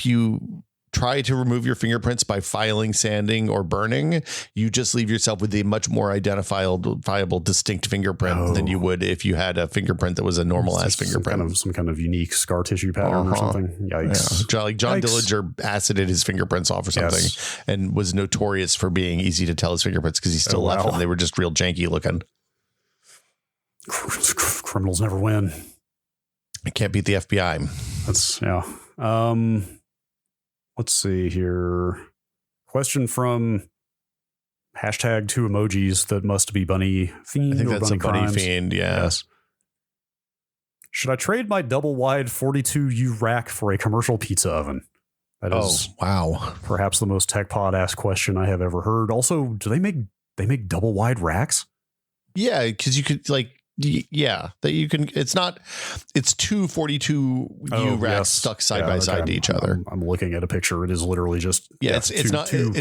you try to remove your fingerprints by filing, sanding, or burning, you just leave yourself with a much more identifiable, distinct fingerprint than you would if you had a fingerprint that was a normal ass fingerprint. Some kind of unique scar tissue pattern or something. Yikes. Yeah. Like John Dillinger acided his fingerprints off or something, and was notorious for being easy to tell his fingerprints because he still left them. They were just real janky looking. Criminals never win. I can't beat the FBI. Let's see here. Question from hashtag 2 emojis that must be bunny fiend. I think that's bunny a bunny crimes. fiend. Yeah. Yes. Should I trade my double wide 42U rack for a commercial pizza oven? That is wow. Perhaps the most tech pod ass question I have ever heard. Also, do they make double wide racks? Yeah, because you could that you can. It's two 42U racks stuck side by side to each other. I'm looking at a picture. It is literally just it's not an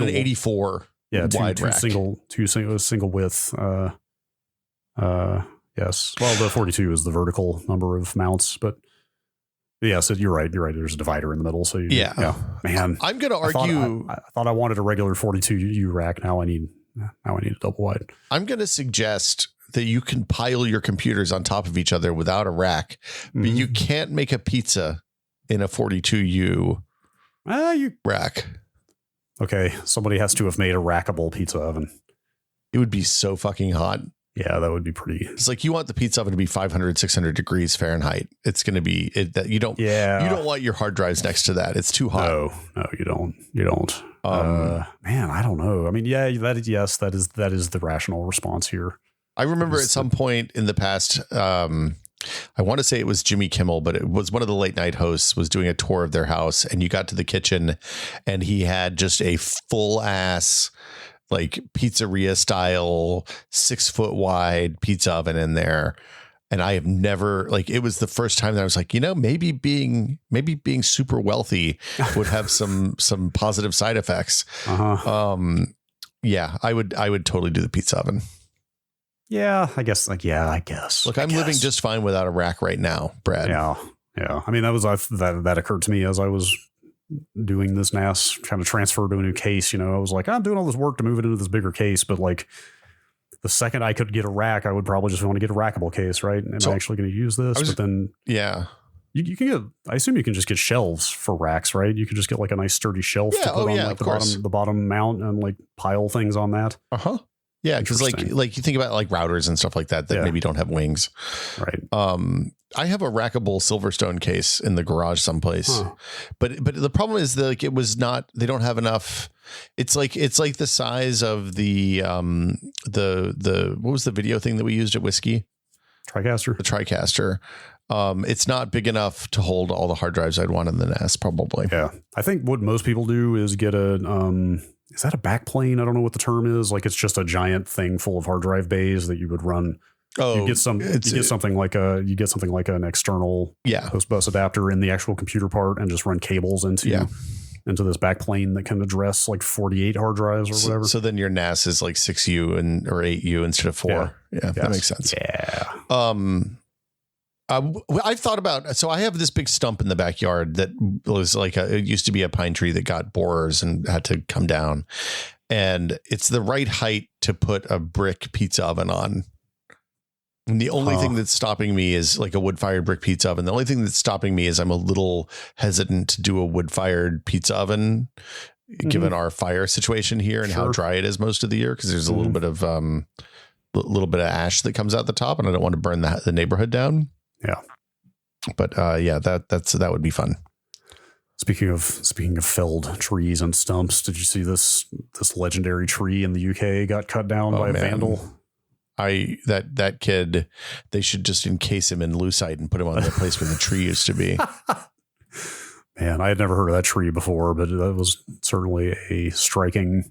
84 wide rack. Single width. Yes. Well, the 42 is the vertical number of mounts, but yes, you're right. There's a divider in the middle. So man, I'm going to argue. I thought I wanted a regular 42U rack. Now I need a double wide. I'm going to suggest that you can pile your computers on top of each other without a rack, but you can't make a pizza in a 42U rack. Okay, somebody has to have made a rackable pizza oven. It would be so fucking hot. Yeah, that would be pretty. It's like you want the pizza oven to be 500, 600 degrees Fahrenheit. It's going to be that you don't. Yeah, you don't want your hard drives next to that. It's too hot. No, you don't. Man, I don't know. I mean, that is the rational response here. I remember at some point in the past, I want to say it was Jimmy Kimmel, but it was one of the late night hosts was doing a tour of their house, and you got to the kitchen and he had just a full ass, like pizzeria style 6 foot wide pizza oven in there. And I have never, like, it was the first time that I was like, maybe being super wealthy would have some positive side effects. Yeah, I would totally do the pizza oven. Yeah, I guess. Look, I'm living just fine without a rack right now, Brad. Yeah. I mean, that occurred to me as I was doing this NAS kind of transfer to a new case. I was like, I'm doing all this work to move it into this bigger case, but like the second I could get a rack, I would probably just want to get a rackable case, right? Am I actually going to use this? But then, you can get. I assume you can just get shelves for racks, right? You could just get like a nice sturdy shelf to put on like the bottom mount and like pile things on that. Yeah, because like you think about like routers and stuff like that maybe don't have wings, right? I have a rackable Silverstone case in the garage someplace, but the problem is that like it was not. They don't have enough. It's like the size of the what was the video thing that we used at Whiskey? TriCaster. The TriCaster. It's not big enough to hold all the hard drives I'd want in the NAS, probably. Yeah, I think what most people do is get a. Is that a backplane? I don't know what the term is. Like it's just a giant thing full of hard drive bays that you would run. You get something like an external host bus adapter in the actual computer part and just run cables into this backplane that can address like 48 hard drives or whatever. So then your NAS is like 6U or 8U instead of 4. Yeah, that makes sense. Yeah. I've thought about, so I have this big stump in the backyard that was like it used to be a pine tree that got borers and had to come down. And it's the right height to put a brick pizza oven on. And the only thing that's stopping me is like a wood-fired brick pizza oven. The only thing that's stopping me is I'm a little hesitant to do a wood-fired pizza oven, given our fire situation here and how dry it is most of the year. Because there's a little bit of ash that comes out the top, and I don't want to burn the neighborhood down. Yeah, but that would be fun. Speaking of felled trees and stumps, did you see this legendary tree in the UK got cut down by a vandal? That kid, they should just encase him in lucite and put him on the place where the tree used to be. Man, I had never heard of that tree before, but that was certainly a striking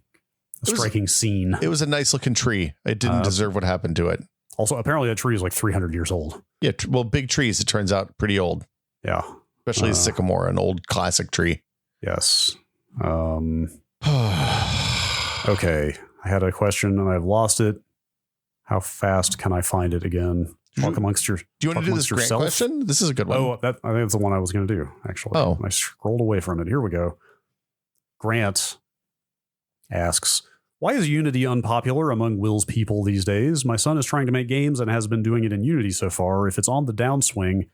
scene. It was a nice looking tree. It didn't deserve what happened to it. Also, apparently that tree is like 300 years old. Yeah, well, big trees, it turns out, pretty old. Yeah. Especially a sycamore, an old classic tree. Yes. Okay. I had a question and I've lost it. How fast can I find it again? Talk amongst your. Do you want to do this Grant question? This is a good one. I think that's the one I was going to do, actually. I scrolled away from it. Here we go. Grant asks, why is Unity unpopular among Will's people these days? My son is trying to make games and has been doing it in Unity so far. If it's on the downswing,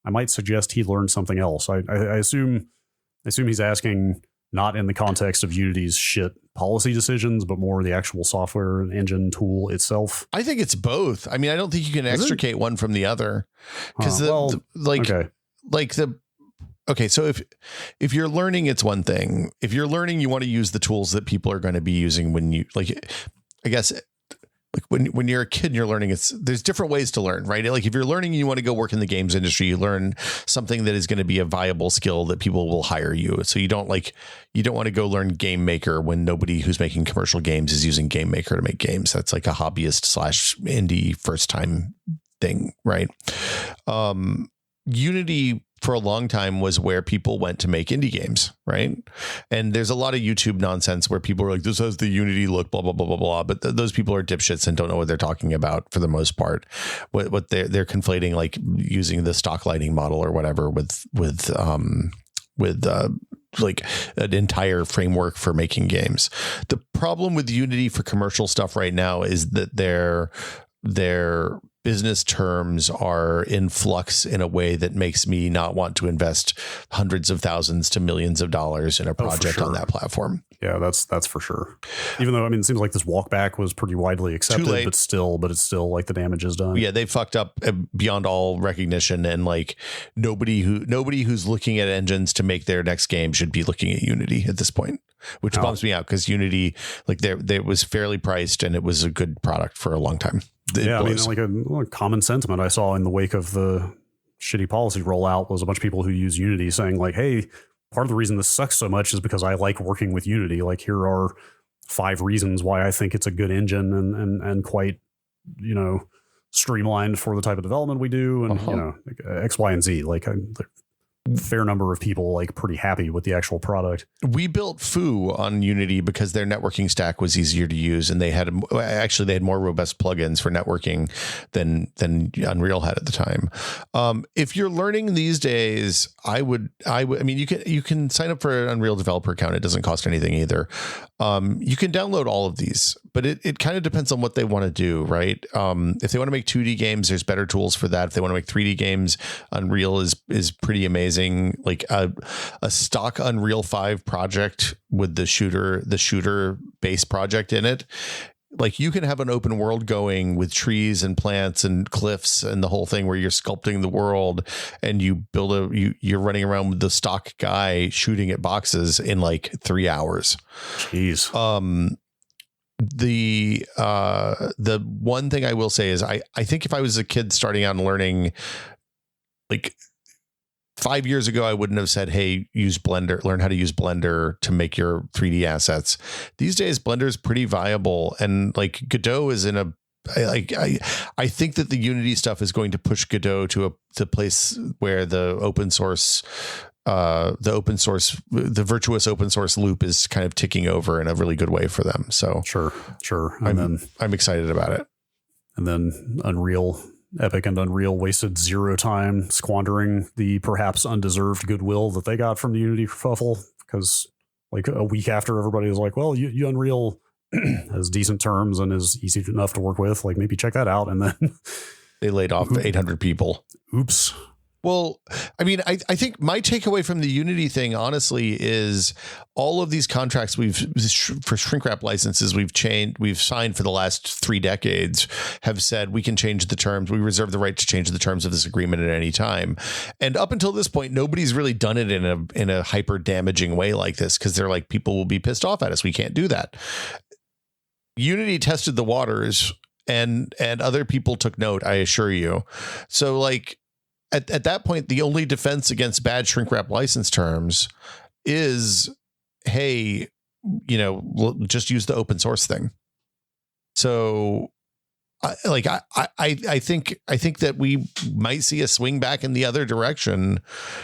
I might suggest he learn something else. I assume he's asking not in the context of Unity's shit policy decisions, but more the actual software engine tool itself. I think it's both. I mean, I don't think you can extricate one from the other because Okay, so if you're learning, it's one thing. If you're learning, you want to use the tools that people are going to be using when you I guess like when you're a kid and you're learning, there's different ways to learn, right? Like if you're learning and you want to go work in the games industry, you learn something that is going to be a viable skill that people will hire you. So you don't want to go learn Game Maker when nobody who's making commercial games is using Game Maker to make games. That's like a hobbyist / indie first time thing, right? Unity for a long time was where people went to make indie games, right? And there's a lot of YouTube nonsense where people are like, this has the Unity look, blah, blah, blah, blah, blah. But those people are dipshits and don't know what they're talking about for the most part. What they're conflating, like using the stock lighting model or whatever with like an entire framework for making games. The problem with Unity for commercial stuff right now is that their business terms are in flux in a way that makes me not want to invest hundreds of thousands to millions of dollars in a project on that platform. Yeah, that's for sure. Even though, I mean, it seems like this walkback was pretty widely accepted, but it's still like the damage is done. Yeah, they fucked up beyond all recognition, and like nobody who's looking at engines to make their next game should be looking at Unity at this point, which bums me out because Unity, like they was fairly priced and it was a good product for a long time. I mean, like a common sentiment I saw in the wake of the shitty policy rollout was a bunch of people who use Unity saying like, hey, part of the reason this sucks so much is because I like working with Unity. Like, here are 5 reasons why I think it's a good engine and quite, streamlined for the type of development we do. And, X, Y, and Z. Like, fair number of people like pretty happy with the actual product. We built Foo on Unity because their networking stack was easier to use, and they had more robust plugins for networking than Unreal had at the time. If you're learning these days, I mean, you can sign up for an Unreal developer account. It doesn't cost anything either. You can download all of these, but it kind of depends on what they want to do, right? If they want to make 2D games, there's better tools for that. If they want to make 3D games, Unreal is pretty amazing. Like a stock Unreal 5 project with the shooter base project in it. Like you can have an open world going with trees and plants and cliffs and the whole thing where you're sculpting the world and you build you're running around with the stock guy shooting at boxes in like 3 hours. Jeez. The one thing I will say is I think if I was a kid starting out and learning, like 5 years ago, I wouldn't have said, hey, use Blender, learn how to use Blender to make your 3D assets. These days, Blender is pretty viable. And like Godot is in a, I think that the Unity stuff is going to push Godot to a place where the virtuous open source loop is kind of ticking over in a really good way for them. So sure. I'm excited about it. And then Epic and Unreal wasted zero time squandering the perhaps undeserved goodwill that they got from the Unity kerfuffle, because like a week after everybody was like, well, you Unreal has decent terms and is easy enough to work with, like maybe check that out. And then they laid off 800 people. Oops. Well, I mean, I think my takeaway from the Unity thing, honestly, is all of these contracts for shrink wrap licenses we've signed for the last 3 decades have said we can change the terms. We reserve the right to change the terms of this agreement at any time. And up until this point, nobody's really done it in a hyper damaging way like this, because they're like, people will be pissed off at us. We can't do that. Unity tested the waters, and other people took note, I assure you. So like, At that point, the only defense against bad shrink wrap license terms is, hey, just use the open source thing. So, I think that we might see a swing back in the other direction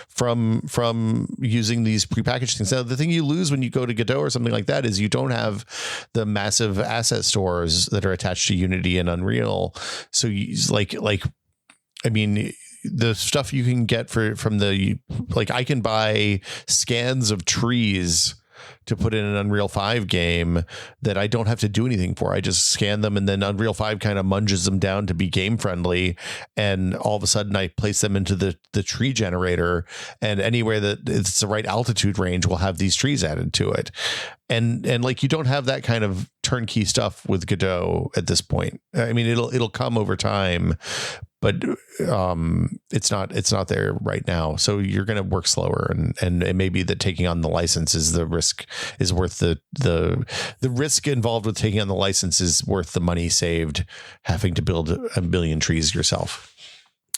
from using these prepackaged things. Now, the thing you lose when you go to Godot or something like that is you don't have the massive asset stores that are attached to Unity and Unreal. So I mean, the stuff you can get from I can buy scans of trees to put in an Unreal 5 game that I don't have to do anything for. I just scan them, and then Unreal 5 kind of munges them down to be game friendly. And all of a sudden I place them into the tree generator, and anywhere that it's the right altitude range will have these trees added to it. And like, you don't have that kind of turnkey stuff with Godot at this point. I mean, it'll come over time, but it's not there right now. So you're going to work slower, and it may be that taking on the license is the risk is worth the risk involved with taking on the license is worth the money saved having to build a million trees yourself.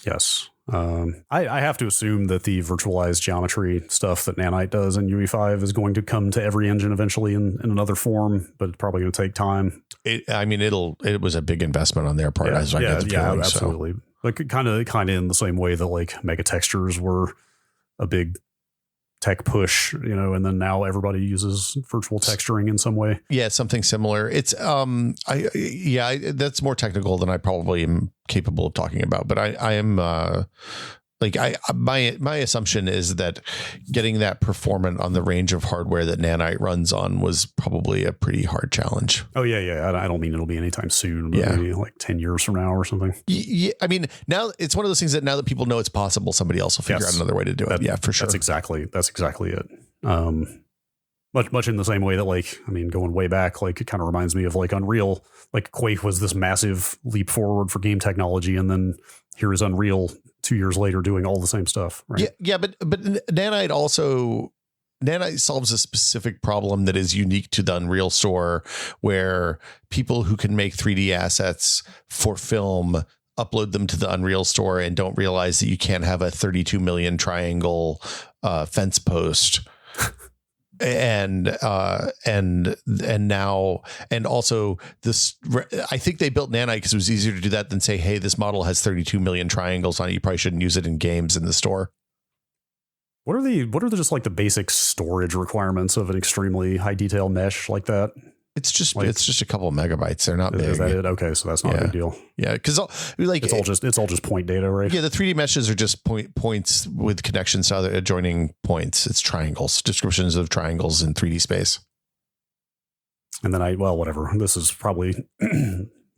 Yes. I have to assume that the virtualized geometry stuff that Nanite does in UE5 is going to come to every engine eventually in another form, but it's probably going to take time. It was a big investment on their part. Absolutely. So. Like kind of in the same way that like mega textures were a big tech push, and then now everybody uses virtual texturing in some way. Yeah, something similar. It's that's more technical than I probably am capable of talking about, but I am my assumption is that getting that performant on the range of hardware that Nanite runs on was probably a pretty hard challenge. Oh yeah. I don't mean it'll be anytime soon, but maybe like 10 years from now or something. Yeah, I mean, now it's one of those things that now that people know it's possible, somebody else will figure out another way to do it. Yeah, for sure. That's exactly it. Much in the same way that, like, I mean, going way back, like, it kind of reminds me of like Unreal. Like, Quake was this massive leap forward for game technology, and then here is Unreal 2 years later doing all the same stuff. Right? Yeah, but Nanite solves a specific problem that is unique to the Unreal store, where people who can make 3D assets for film upload them to the Unreal store and don't realize that you can't have a 32 million triangle fence post. And also this, I think they built Nanite because it was easier to do that than say, hey, this model has 32 million triangles on it. You probably shouldn't use it in games in the store. What are the just like the basic storage requirements of an extremely high detail mesh like that? It's just a couple of megabytes. They're not big. Is that it? Okay, so that's not a big deal. Yeah, because like it's all just point data, right? Yeah, the 3D meshes are just points with connections to other adjoining points. It's triangles, descriptions of triangles in 3D space. And then whatever. This is probably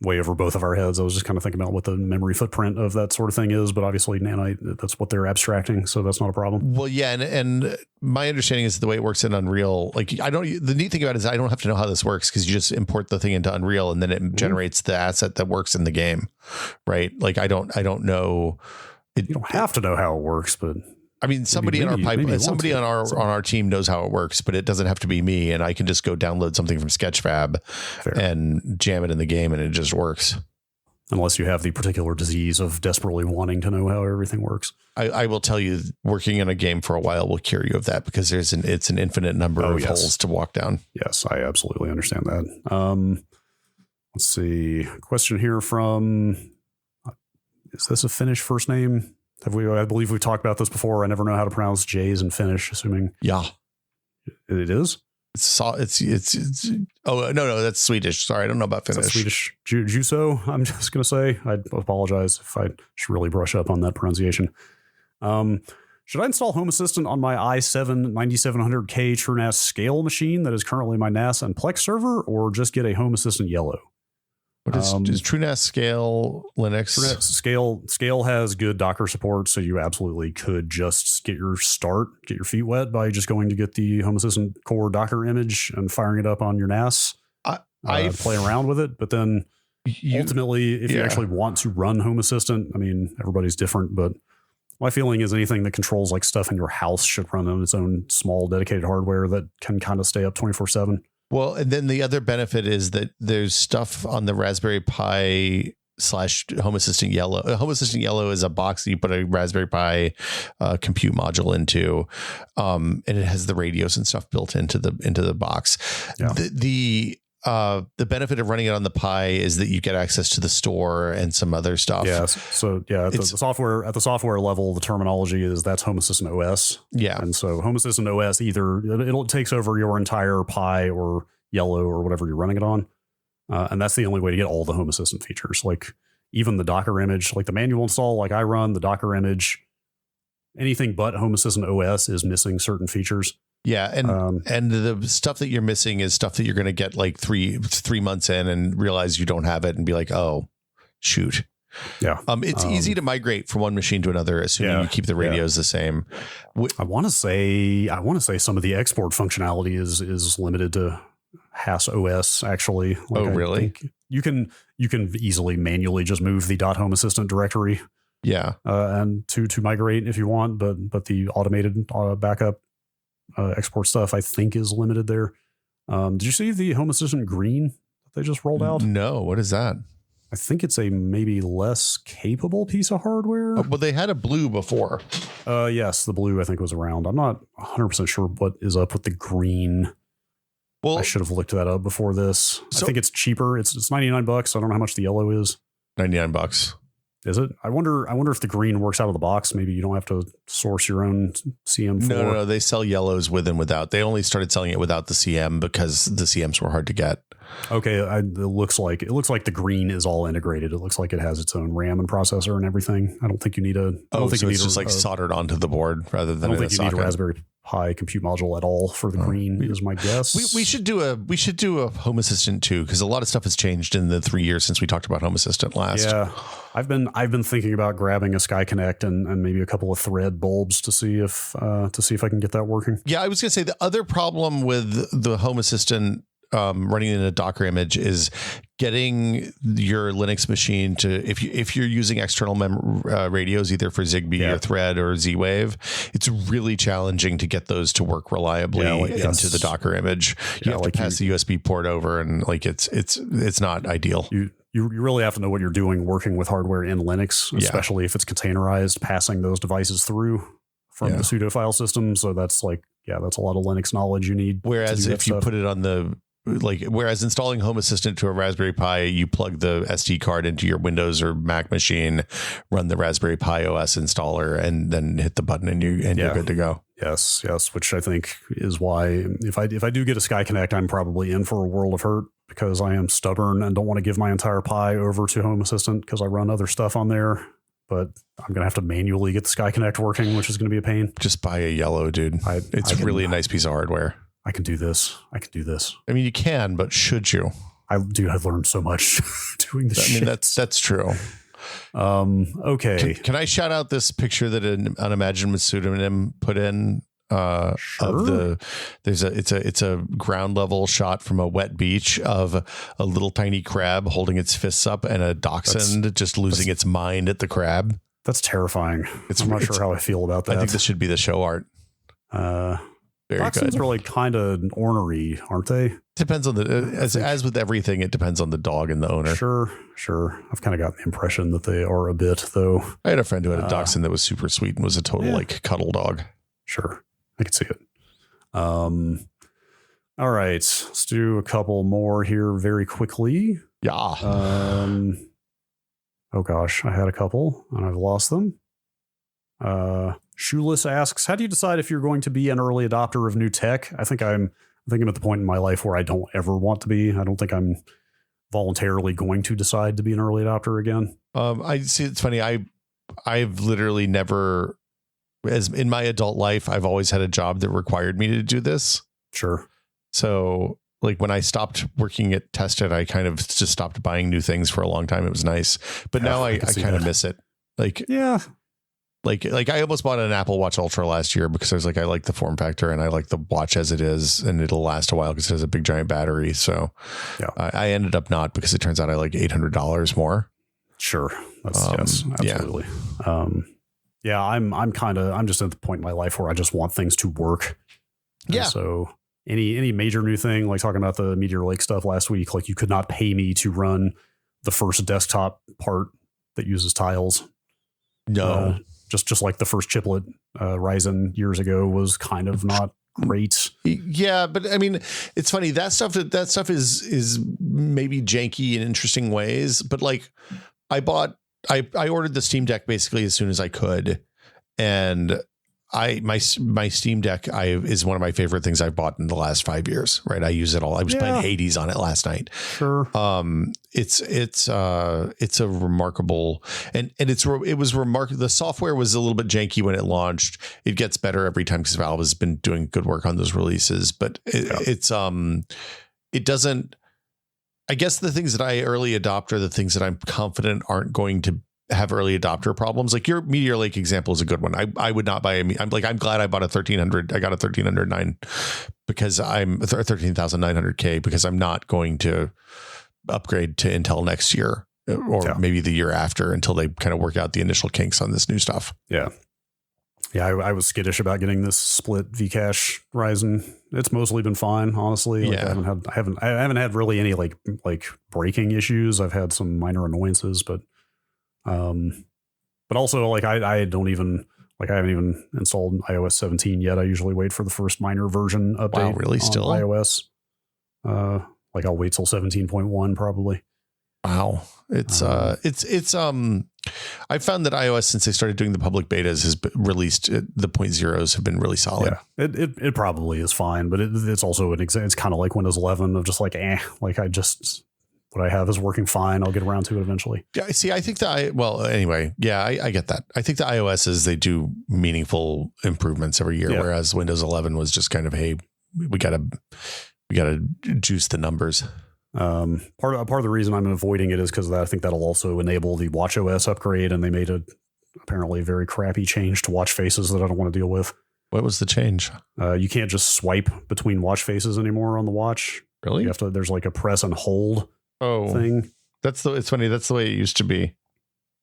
way over both of our heads. I was just kind of thinking about what the memory footprint of that sort of thing is, but obviously nanite, that's what they're abstracting, so that's not a problem. Well, yeah, and my understanding is the way it works in Unreal, like the neat thing about it is I don't have to know how this works because you just import the thing into Unreal and then it generates the asset that works in the game, right? Like I don't know. You don't have to know how it works, but I mean, somebody on our team knows how it works, but it doesn't have to be me. And I can just go download something from Sketchfab and jam it in the game, and it just works. Unless you have the particular disease of desperately wanting to know how everything works. I will tell you, working in a game for a while will cure you of that because it's an infinite number of holes to walk down. Yes, I absolutely understand that. Let's see. Question here from, is this a Finnish first name? I believe we've talked about this before. I never know how to pronounce J's in Finnish, assuming. Yeah. It is? It's oh, no, that's Swedish. Sorry, I don't know about Finnish. Swedish Juso, I'm just going to say. I apologize if I should really brush up on that pronunciation. Should I install Home Assistant on my i7 9700K TrueNAS scale machine that is currently my NAS and Plex server, or just get a Home Assistant Yellow? What is TrueNAS Scale Linux? TrueNAS Scale has good Docker support, so you absolutely could just get your feet wet by just going to get the Home Assistant core Docker image and firing it up on your NAS. Play around with it, but then ultimately, if you actually want to run Home Assistant, I mean, everybody's different, but my feeling is anything that controls like stuff in your house should run on its own small dedicated hardware that can kind of stay up 24/7. Well, and then the other benefit is that there's stuff on the Raspberry Pi / Home Assistant Yellow. Home Assistant Yellow is a box that you put a Raspberry Pi compute module into, and it has the radios and stuff built into the box. Yeah. The benefit of running it on the Pi is that you get access to the store and some other stuff. Yeah. So at the software level, the terminology is that's Home Assistant OS. Yeah. And so Home Assistant OS either it takes over your entire Pi or Yellow or whatever you're running it on, and that's the only way to get all the Home Assistant features. Like even the Docker image, like the manual install, like I run the Docker image. Anything but Home Assistant OS is missing certain features. Yeah, and the stuff that you're missing is stuff that you're going to get like three months in and realize you don't have it and be like, oh, shoot. Yeah. It's easy to migrate from one machine to another, assuming you keep the radios the same. I want to say some of the export functionality is limited to HAS OS. Actually, really? You can easily manually just move the .home assistant directory. Yeah, and to migrate if you want, but the automated backup. Export stuff I think is limited there. Did you see the Home Assistant Green that they just rolled out? No, what is that? I think it's a maybe less capable piece of hardware. Well, they had a blue before. Yes, the blue I think was around. I'm not 100% sure what is up with the green. Well, I should have looked that up before this. I think it's cheaper. It's $99. I don't know how much the yellow is. $99. Is it? I wonder if the green works out of the box. Maybe you don't have to source your own CM4. No. They sell yellows with and without. They only started selling it without the CM because the CMs were hard to get. Okay, it looks like the green is all integrated. It looks like it has its own RAM and processor and everything. I don't think you need a. It's just like soldered onto the board rather than. I don't think you need a Raspberry Pi compute module at all for the green. Is my guess. We should do a Home Assistant too, because a lot of stuff has changed in the 3 years since we talked about Home Assistant last. Yeah, I've been thinking about grabbing a Sky Connect and maybe a couple of Thread bulbs to see if I can get that working. Yeah, I was gonna say the other problem with the Home Assistant. Running in a Docker image is getting your Linux machine to, if you're using external radios, either for Zigbee or Thread or Z-Wave, it's really challenging to get those to work reliably into the Docker image. You have to pass the USB port over, and like it's not ideal. You really have to know what you're doing working with hardware in Linux, especially if it's containerized, passing those devices through from the sudo file system. So that's that's a lot of Linux knowledge you need. Whereas if you put it on the like, whereas installing Home Assistant to a Raspberry Pi, you plug the SD card into your Windows or Mac machine, run the Raspberry Pi OS installer, and then hit the button and you're good to go. Yes, which I think is why if I do get a Sky Connect, I'm probably in for a world of hurt because I am stubborn and don't want to give my entire Pi over to Home Assistant because I run other stuff on there. But I'm going to have to manually get the Sky Connect working, which is going to be a pain. Just buy a yellow, dude. It's really a nice piece of hardware. I can do this. I mean, you can, but should you? I've learned so much doing this. I mean, that's true. Okay. Can I shout out this picture that an unimagined pseudonym put in? Sure. It's a ground level shot from a wet beach of a little tiny crab holding its fists up and a dachshund just losing its mind at the crab. That's terrifying. I'm not sure how I feel about that. I think this should be the show art. Very dachshunds good. are like kind of ornery, aren't they? Depends on as with everything, it depends on the dog and the owner. Sure. I've kind of got the impression that they are a bit, though. I had a friend who had a dachshund that was super sweet and was a total like cuddle dog. Sure. I can see it. All right. Let's do a couple more here very quickly. Yeah. Oh gosh, I had a couple and I've lost them. Shoeless asks, how do you decide if you're going to be an early adopter of new tech? I think I'm at the point in my life where I don't ever want to be. I don't think I'm voluntarily going to decide to be an early adopter again. I see. It's funny. I've literally never, as in my adult life, I've always had a job that required me to do this. Sure. So like when I stopped working at Tested, I kind of just stopped buying new things for a long time. It was nice, but now I kind of miss it. Like, yeah. Like I almost bought an Apple Watch Ultra last year because I was like, I like the form factor and I like the watch as it is and it'll last a while because it has a big giant battery. So I ended up not because it turns out I like $800 more. Sure. Yes, absolutely. Yeah. I'm just at the point in my life where I just want things to work. Yeah. And so any major new thing, like talking about the Meteor Lake stuff last week, like you could not pay me to run the first desktop part that uses tiles. No. Just like the first chiplet Ryzen years ago was kind of not great. Yeah, but I mean, it's funny that stuff is maybe janky in interesting ways. But like, I ordered the Steam Deck basically as soon as I could, and my Steam Deck is one of my favorite things I've bought in the last 5 years. Right, I use it all. I was playing Hades on it last night. Sure. It's a remarkable and it was remarkable. The software was a little bit janky when it launched. It gets better every time because Valve has been doing good work on those releases. But it doesn't. I guess the things that I early adopt are the things that I'm confident aren't going to have early adopter problems. Like your Meteor Lake example is a good one. I would not buy I'm glad I bought a 1300. I got a 1309 because I'm 13,900K because I'm not going to upgrade to Intel next year or maybe the year after until they kind of work out the initial kinks on this new stuff. Yeah. Yeah. I was skittish about getting this split Vcache Ryzen. It's mostly been fine, honestly. Like I haven't had really any like breaking issues. I've had some minor annoyances, but also like I haven't even installed iOS 17 yet. I usually wait for the first minor version update. Wow, really? Still iOS. Like I'll wait till 17.1 probably. Wow. It's I found that iOS, since they started doing the public betas, has released the 0.0s have been really solid. Yeah, it probably is fine, but it's also it's kind of like Windows 11 of just like, like what I have is working fine. I'll get around to it eventually. Yeah. See, I think anyway, yeah, I get that. I think the iOSs, they do meaningful improvements every year, whereas Windows 11 was just kind of, hey, we gotta juice the numbers. Part of the reason I'm avoiding it is because I think that'll also enable the watchOS upgrade, and they made apparently a very crappy change to watch faces that I don't want to deal with. What was the change? You can't just swipe between watch faces anymore on the watch. Really? You have to. There's like a press and hold thing. It's funny. That's the way it used to be.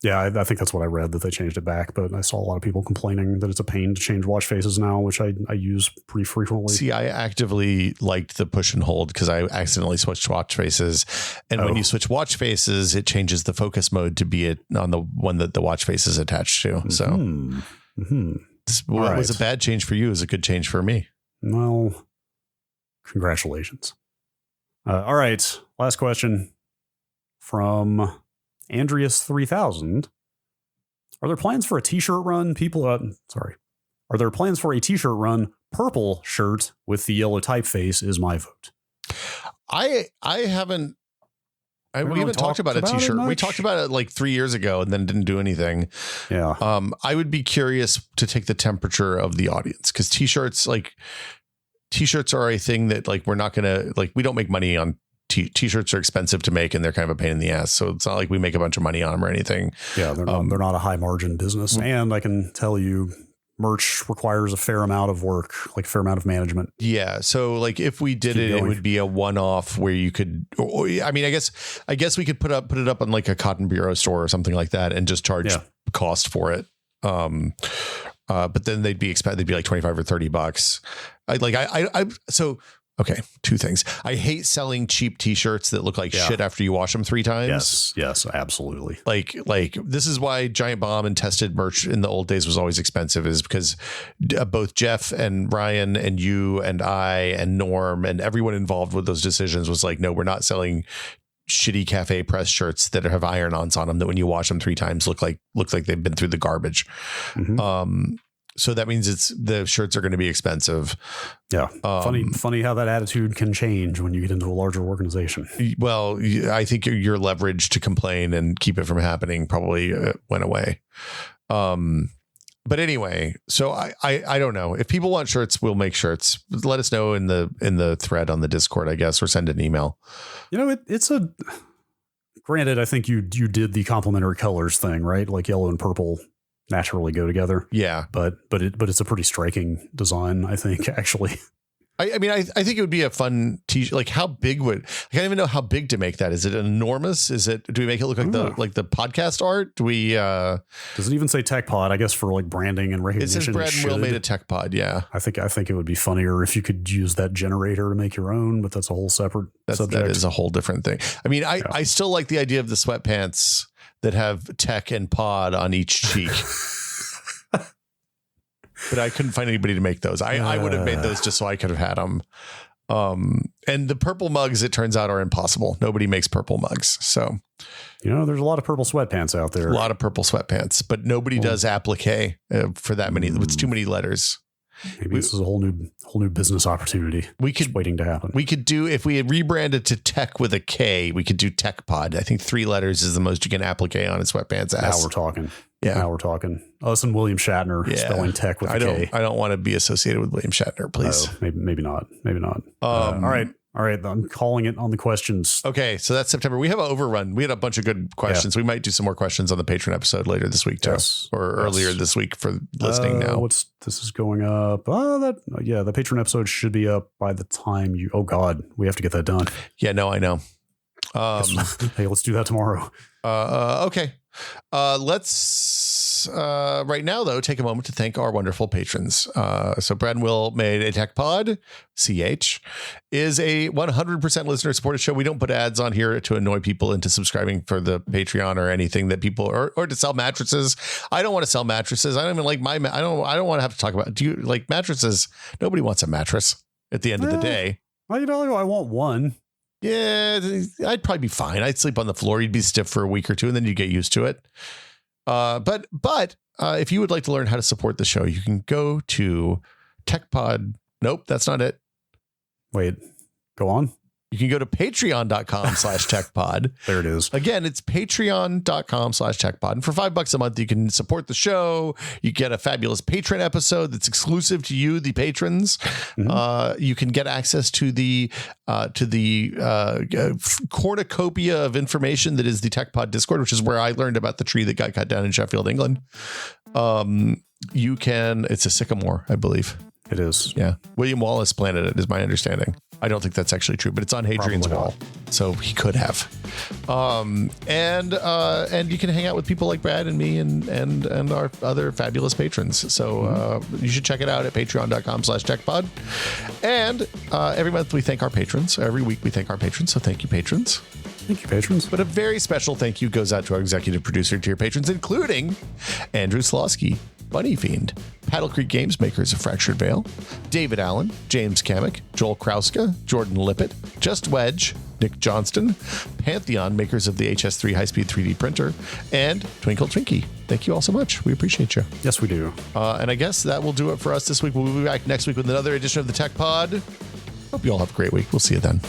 Yeah, I think that's what I read, that they changed it back, but I saw a lot of people complaining that it's a pain to change watch faces now, which I use pretty frequently. See, I actively liked the push and hold because I accidentally switched watch faces. And when you switch watch faces, it changes the focus mode to be on the one that the watch face is attached to. So what was a bad change for you is a good change for me. Well, congratulations. All right. Last question from Andreas 3000. Are there plans for a t-shirt run? Are there plans for a t-shirt run? Purple shirt with the yellow typeface is my vote. I haven't. We haven't talked about a t-shirt. We talked about it like 3 years ago and then didn't do anything. Yeah. I would be curious to take the temperature of the audience, because t-shirts are a thing that like we're not gonna like. We don't make money on t-shirts. Are expensive to make and they're kind of a pain in the ass. So it's not like we make a bunch of money on them or anything. Yeah, they're not a high margin business. And I can tell you, merch requires a fair amount of work, like a fair amount of management. Yeah. So like if we did it, it would be a one-off where you could, I guess we could put it up on like a Cotton Bureau store or something like that and just charge cost for it. But then they'd be like 25 or $30. Okay, two things. I hate selling cheap t-shirts that look like shit after you wash them 3 times. Yes, absolutely. Like this is why Giant Bomb and Tested merch in the old days was always expensive, is because both Jeff and Ryan and you and I and Norm and everyone involved with those decisions was like, no, we're not selling shitty cafe press shirts that have iron-ons on them that when you wash them 3 times look like they've been through the garbage. Mm-hmm. So that means the shirts are going to be expensive. Yeah. Funny how that attitude can change when you get into a larger organization. Well, I think your leverage to complain and keep it from happening probably went away. But anyway, so I don't know. If people want shirts, we'll make shirts. Let us know in the thread on the Discord, I guess, or send an email. It's granted, I think you did the complementary colors thing, right? Like yellow and purple naturally go together. Yeah. But it's a pretty striking design, I think, actually. I think it would be a fun t-shirt. Like how big I can't even know how big to make that. Is it enormous? Do we make it look like the podcast art? Do we, does it even say Tech Pod? I guess for like branding and recognition. It says Brad and Will made a Tech Pod. Yeah. I think it would be funnier if you could use that generator to make your own, but that's a whole separate subject. That is a whole different thing. I mean, I still like the idea of the sweatpants that have Tech and Pod on each cheek. But I couldn't find anybody to make those. I would have made those just so I could have had them. And the purple mugs, it turns out, are impossible. Nobody makes purple mugs. So, there's a lot of purple sweatpants out there. A lot of purple sweatpants, but nobody does applique for that many. It's too many letters. Maybe this is a whole new business opportunity. Just waiting to happen. We could do, if we had rebranded to Tech with a K, we could do Tech Pod. I think 3 letters is the most you can applique on a sweatpants ass. Now we're talking. Yeah. Now we're talking. Us and William Shatner spelling Tech with a K. I don't want to be associated with William Shatner, please. Maybe not. All right. I'm calling it on the questions. Okay. So that's September. We have an overrun. We had a bunch of good questions. We might do some more questions on the Patreon episode later this week too, or earlier this week for listening now. This is going up. The Patreon episode should be up by the time oh God, we have to get that done. Yeah, no, I know. Hey, let's do that tomorrow. Okay. Let's right now though take a moment to thank our wonderful patrons. So Brad and Will made a Tech Pod. CH is a 100% listener supported show. We don't put ads on here to annoy people into subscribing for the Patreon or anything that people or to sell mattresses. I don't want to sell mattresses. I don't even like I don't want to have to talk about. Do you like mattresses? Nobody wants a mattress at the end of the day. Well, I want one. Yeah, I'd probably be fine. I'd sleep on the floor. You'd be stiff for a week or two, and then you get used to it. But if you would like to learn how to support the show, you can go to TechPod. Nope, that's not it. Wait, go on. You can go to patreon.com/techpod. There it is. Again, it's patreon.com/techpod. And for $5 a month, you can support the show. You get a fabulous patron episode that's exclusive to you, the patrons. Mm-hmm. You can get access to the cornucopia of information that is the TechPod Discord, which is where I learned about the tree that got cut down in Sheffield, England. It's a sycamore, I believe. It is. Yeah. William Wallace planted it, is my understanding. I don't think that's actually true, but it's on Hadrian's Wall. So he could have. And you can hang out with people like Brad and me and our other fabulous patrons. So you should check it out at patreon.com/techpod. And every month we thank our patrons. Every week we thank our patrons. So thank you, patrons. Thank you, patrons. But a very special thank you goes out to our executive producer, to your patrons, including Andrew Slosky, Bunny Fiend, Paddle Creek Games, makers of Fractured Veil, David Allen, James Kamek, Joel Krauska, Jordan Lippett, Just Wedge, Nick Johnston, Pantheon, makers of the HS3 high-speed 3D printer, and Twinkle Twinkie. Thank you all so much. We appreciate you. Yes, we do. And I guess that will do it for us this week. We'll be back next week with another edition of the Tech Pod. Hope you all have a great week. We'll see you then.